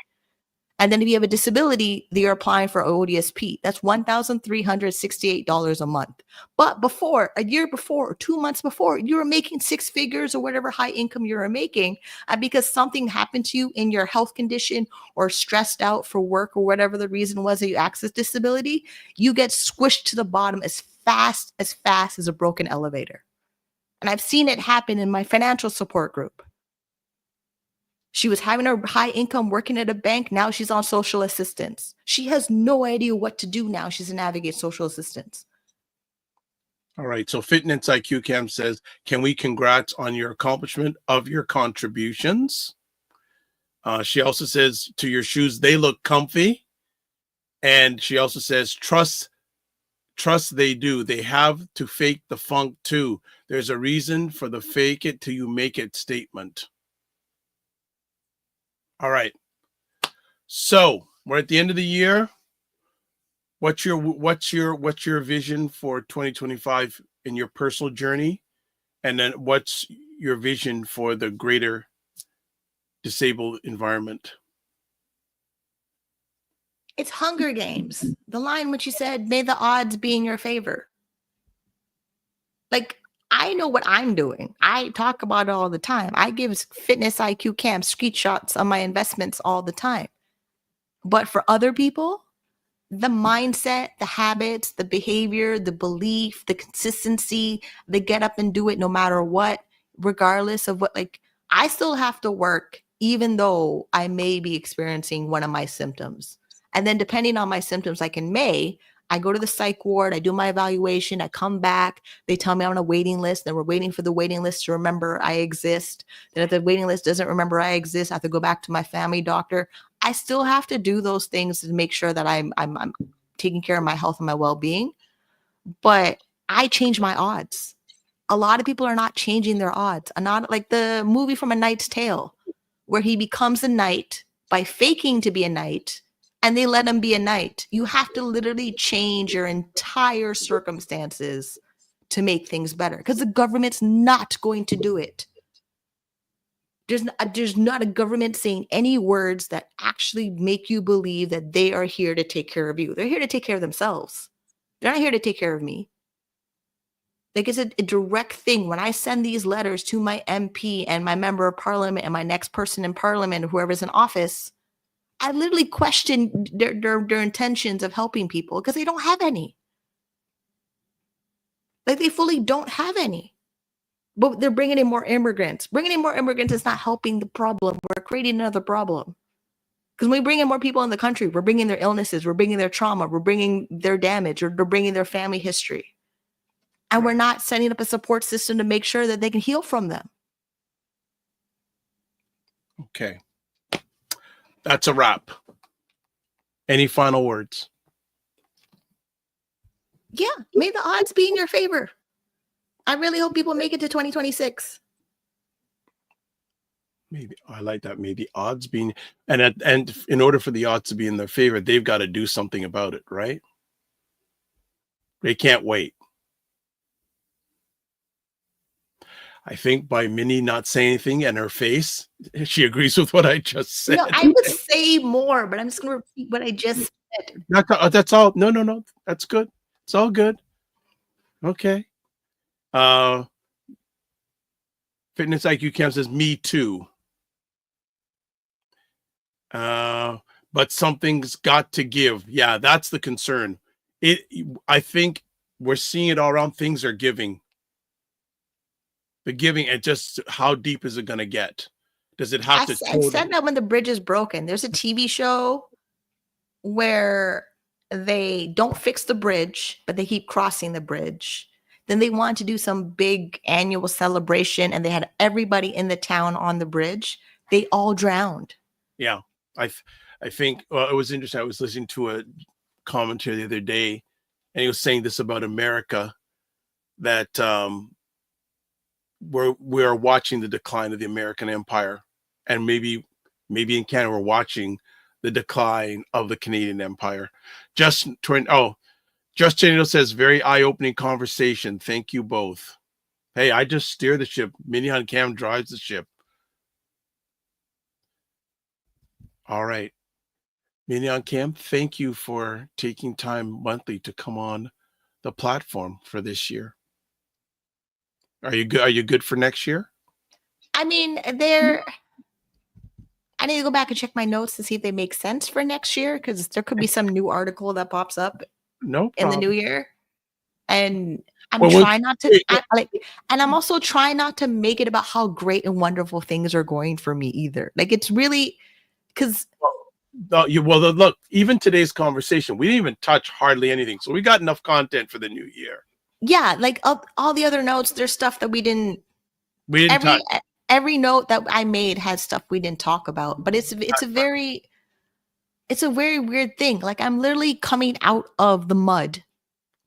And then if you have a disability, you're applying for ODSP. That's $1,368 a month. But before, a year before, or 2 months before, you were making 6 figures or whatever high income you were making. And because something happened to you in your health condition or stressed out for work or whatever the reason was that you accessed disability, you get squished to the bottom as fast as a broken elevator. And I've seen it happen in my financial support group. She was having a high income working at a bank. Now she's on social assistance. She has no idea what to do now. She's to navigate social assistance. All right. So Fitness IQ Cam says, can we congrats on your accomplishment of your contributions? She also says, to your shoes, they look comfy. And she also says, trust they do. They have to fake the funk too. There's a reason for the fake it till you make it statement. All right. So we're at the end of the year. What's your vision for 2025 in your personal journey? And then what's your vision for the greater disabled environment? It's Hunger Games. The line which you said, may the odds be in your favor. Like, I know what I'm doing. I talk about it all the time. I give Fitness IQ Cam screenshots of my investments all the time. But for other people, the mindset, the habits, the behavior, the belief, the consistency, they get up and do it no matter what, regardless of what, like, I still have to work, even though I may be experiencing one of my symptoms. And then depending on my symptoms, like in May, I go to the psych ward, I do my evaluation, I come back, they tell me I'm on a waiting list, then we're waiting for the waiting list to remember I exist. Then if the waiting list doesn't remember I exist, I have to go back to my family doctor. I still have to do those things to make sure that I'm taking care of my health and my well-being. But I change my odds. A lot of people are not changing their odds. And not like the movie from A Knight's Tale, where he becomes a knight by faking to be a knight, and they let him be a knight. You have to literally change your entire circumstances to make things better, because the government's not going to do it. There's not a government saying any words that actually make you believe that they are here to take care of you. They're here to take care of themselves. They're not here to take care of me. Like, it's a direct thing. When I send these letters to my MP and my member of parliament and my next person in parliament, whoever's in office, I literally question their intentions of helping people, because they don't have any. Like, they fully don't have any. But they're bringing in more immigrants. Bringing in more immigrants is not helping the problem. We're creating another problem. Because when we bring in more people in the country, we're bringing their illnesses, we're bringing their trauma, we're bringing their damage, or we're bringing their family history. And we're not setting up a support system to make sure that they can heal from them. Okay. That's a wrap. Any final words? Yeah, may the odds be in your favor. I really hope people make it to 2026. Maybe I like that. Maybe odds being, and in order for the odds to be in their favor, they've got to do something about it, right? They can't wait. I think by Minnie not saying anything and her face, she agrees with what I just said. No, I would say more, but I'm just going to repeat what I just said. That's all. No. That's good. It's all good. Okay. Fitness IQ Cam says, me too. But something's got to give. Yeah, that's the concern. I think we're seeing it all around. Things are giving. The giving, and just how deep is it going to get? Does it have to? I said that when the bridge is broken. There's a TV show where they don't fix the bridge, but they keep crossing the bridge. Then they want to do some big annual celebration, and they had everybody in the town on the bridge. They all drowned. Yeah, I think it was interesting. I was listening to a commentary the other day, and he was saying this about America, that we're watching the decline of the American empire, and maybe in Canada we're watching the decline of the Canadian empire. Justin says, very eye-opening conversation. Thank you both. Hey, I just steer the ship. Minnie Cam drives the ship. All right. Minnie Cam, thank you for taking time monthly to come on the platform for this year. Are you good? Are you good for next year? I mean, I need to go back and check my notes to see if they make sense for next year, because there could be some new article that pops up in the new year. And I'm trying not to, and I'm also trying not to make it about how great and wonderful things are going for me either. Like, it's really, because look, even today's conversation, we didn't even touch hardly anything. So we got enough content for the new year. Yeah, like all the other notes, there's stuff that we didn't touch. every note that I made has stuff we didn't talk about. But it's a very weird thing. Like I'm literally coming out of the mud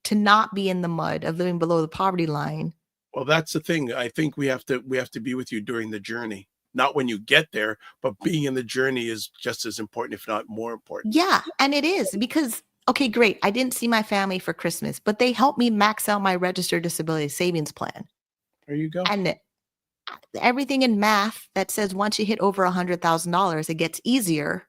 to not be in the mud of living below the poverty line. Well, that's the thing. I think we have to be with you during the journey. Not when you get there, but being in the journey is just as important, if not more important. Yeah, and it is because, okay, great. I didn't see my family for Christmas, but they helped me max out my registered disability savings plan. There you go. And everything in math that says once you hit over $100,000, it gets easier.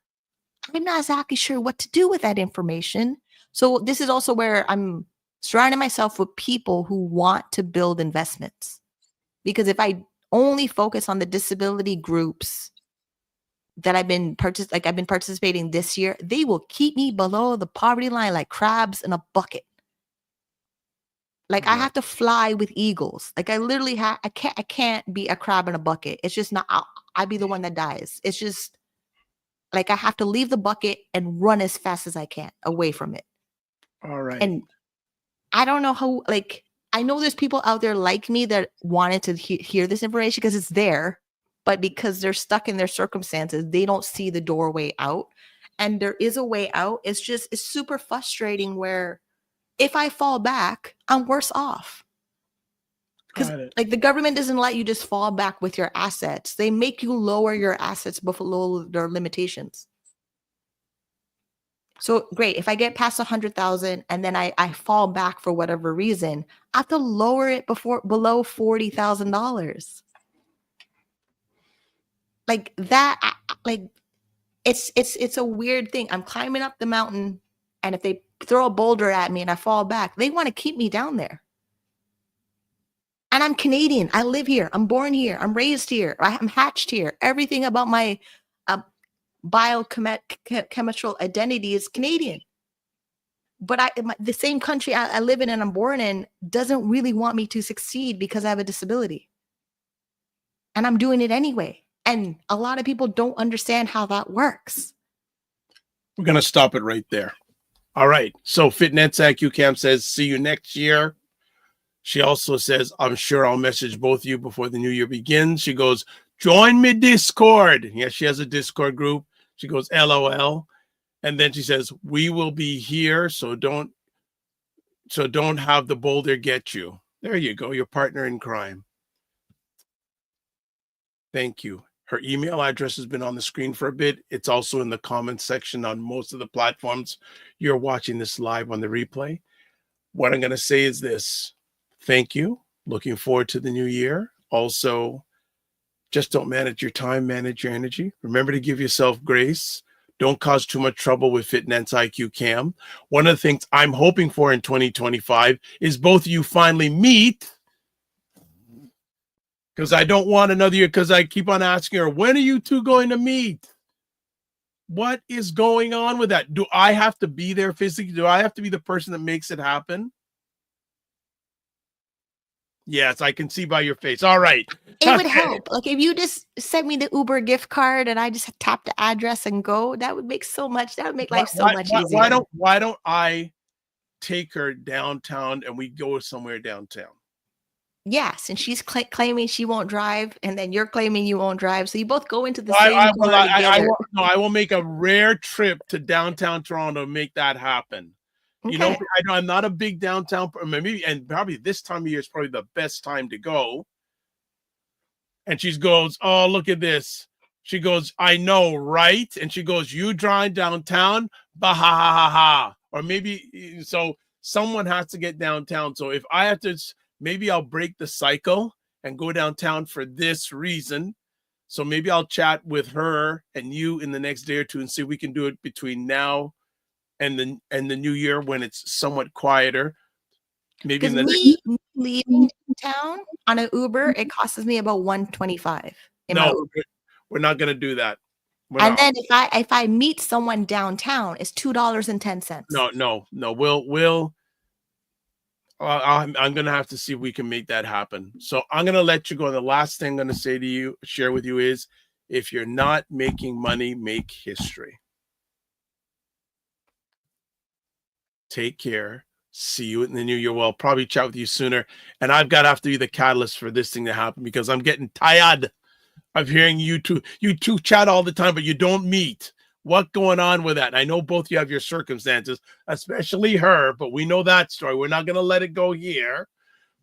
I'm not exactly sure what to do with that information. So this is also where I'm surrounding myself with people who want to build investments. Because if I only focus on the disability groups that I've been participating this year, they will keep me below the poverty line like crabs in a bucket. Like I have to fly with eagles. Like I literally I can't be a crab in a bucket. It's just not, I'd be the one that dies. It's just like I have to leave the bucket and run as fast as I can away from it. All right. And I don't know how, like, I know there's people out there like me that wanted to hear this information because it's there, but because they're stuck in their circumstances, they don't see the doorway out. And there is a way out. It's super frustrating where if I fall back, I'm worse off. Because like the government doesn't let you just fall back with your assets. They make you lower your assets below their limitations. So great. If I get past 100,000 and then I fall back for whatever reason, I have to lower it below $40,000. Like that, like it's a weird thing. I'm climbing up the mountain, and if they throw a boulder at me and I fall back, they want to keep me down there. And I'm Canadian. I live here. I'm born here. I'm raised here. I'm hatched here. Everything about my biochemical identity is Canadian. But the same country I live in and I'm born in doesn't really want me to succeed because I have a disability. And I'm doing it anyway. And a lot of people don't understand how that works. We're going to stop it right there. All right. So FitNet's IQ Camp says, see you next year. She also says, I'm sure I'll message both of you before the new year begins. She goes, join me Discord. Yeah, she has a Discord group. She goes, LOL. And then she says, we will be here. So don't have the boulder get you. There you go. Your partner in crime. Thank you. Her email address has been on the screen for a bit. It's also in the comments section on most of the platforms you're watching this live on the replay. What I'm going to say is this. Thank you. Looking forward to the new year. Also, just don't manage your time, manage your energy. Remember to give yourself grace. Don't cause too much trouble with FitNet's IQ Cam. One of the things I'm hoping for in 2025 is both of you finally meet. Because I don't want another year, because I keep on asking her, when are you two going to meet? What is going on with that? Do I have to be there physically? Do I have to be the person that makes it happen? Yes, I can see by your face. All right. It would help. Like if you just sent me the Uber gift card and I just tap the address and go, that would make life so much easier. Why don't I take her downtown and we go somewhere downtown? Yes, and she's claiming she won't drive, and then you're claiming you won't drive. So you both go into the same car together. I will make a rare trip to downtown Toronto to make that happen. Okay. You know, I'm not a big downtown, and probably this time of year is probably the best time to go. And she goes, oh, look at this. She goes, I know, right? And she goes, you drive downtown? Bah, ha, ha, ha, ha. Or maybe, so someone has to get downtown. So if I have to, maybe I'll break the cycle and go downtown for this reason. So maybe I'll chat with her and you in the next day or two and see if we can do it between now and the new year when it's somewhat quieter. Maybe me leaving town on an Uber, it costs me about $125. No, we're not going to do that. Then if I meet someone downtown, it's $2.10. No. I'm going to have to see if we can make that happen. So I'm going to let you go. The last thing I'm going to share with you is, if you're not making money, make history. Take care. see you in the new year. Well, probably chat with you sooner. And I've got to have to be the catalyst for this thing to happen because I'm getting tired of hearing you two chat all the time, but you don't meet. What's going on with that? And I know both you have your circumstances, especially her, but we know that story. We're not going to let it go here,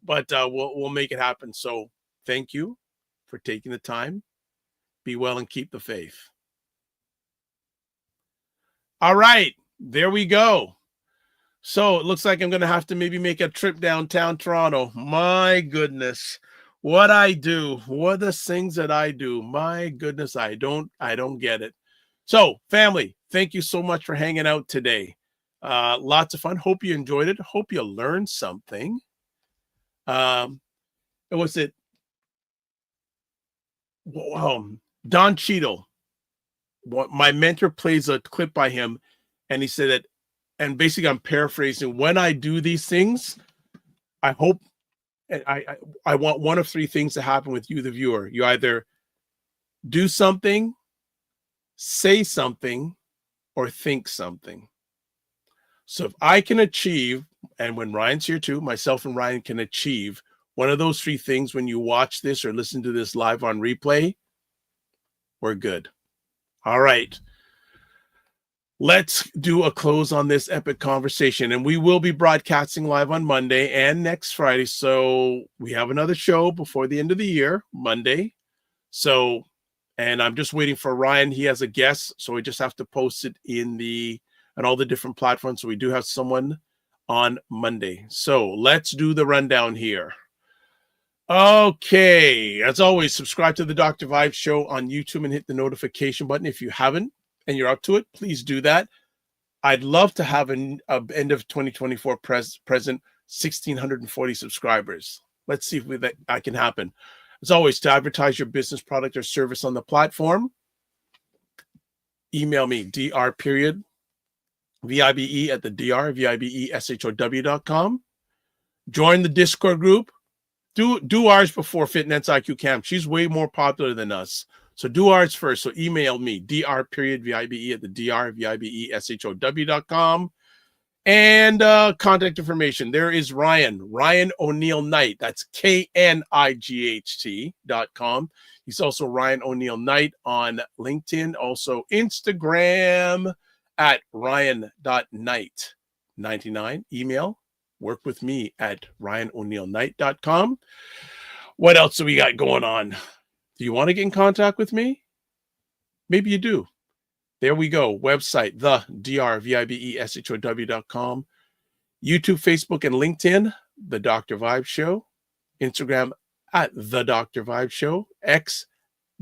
but we'll make it happen. So thank you for taking the time. Be well and keep the faith. All right, there we go. So it looks like I'm going to have to maybe make a trip downtown Toronto. My goodness, what I do, what the things that I do. My goodness, I don't get it. So family, thank you so much for hanging out today. Lots of fun. Hope you enjoyed it. Hope you learned something. Was it? Don Cheadle. My mentor plays a clip by him, and he said that. And basically, I'm paraphrasing. When I do these things, I hope, I want one of three things to happen with you, the viewer. You either do something, say something, or think something. So if I can achieve, and when Ryan's here too, myself and Ryan can achieve one of those three things when you watch this or listen to this live on replay, we're good. All right. Let's do a close on this epic conversation, and we will be broadcasting live on Monday and next Friday. So we have another show before the end of the year, Monday. So, and I'm just waiting for Ryan. He has a guest, so we just have to post it on all the different platforms. So we do have someone on Monday. So let's do the rundown here. Okay, as always, subscribe to the Dr. Vibe Show on YouTube and hit the notification button if you haven't. And you're up to it, please do that. I'd love to have an end of 2024 present 1,640 subscribers. Let's see if that can happen. As always, to advertise your business product or service on the platform, email me, dr.vibe at the drvibeshow.com. Join the Discord group. Do ours before Fitness IQ Camp. She's way more popular than us. So do ours first. So email me, dr.vibe at the drvibeshow.com. And contact information. There is Ryan Oneil Knight. That's KNIGHT.com. He's also Ryan Oneil Knight on LinkedIn. Also Instagram at ryan.knight99. Email, work with me at ryanoneilknight.com. What else do we got going on? Do you want to get in contact with me? Maybe you do. There we go. Website, the drvibeshow.com. YouTube, Facebook, and LinkedIn, The Dr. Vibe Show. Instagram at The Dr. Vibe Show. X,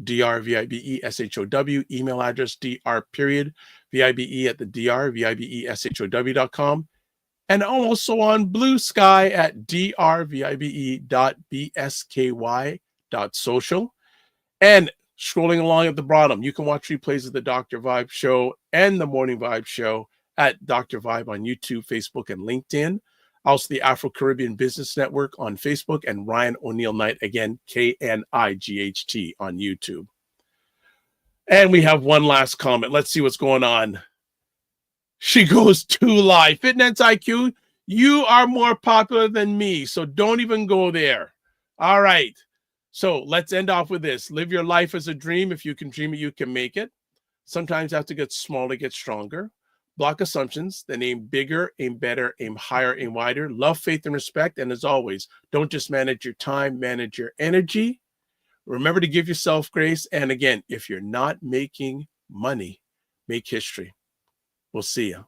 drvibeshow. Email address, dr.vibe at the drvibeshow.com. And also on Blue Sky at drvibe.bsky.social. And scrolling along at the bottom, you can watch replays of the Dr. Vibe Show and the Morning Vibe Show at Dr. Vibe on YouTube, Facebook, and LinkedIn. Also, the Afro Caribbean Business Network on Facebook, and Ryan Oneil Knight, again, KNIGHT on YouTube. And we have one last comment. Let's see what's going on. She goes too live. Fitness IQ, you are more popular than me, so don't even go there. All right. So let's end off with this. Live your life as a dream. If you can dream it, you can make it. Sometimes you have to get small to get stronger. Block assumptions, then aim bigger, aim better, aim higher, aim wider. Love, faith, and respect. And as always, don't just manage your time, manage your energy. Remember to give yourself grace. And again, if you're not making money, make history. We'll see you.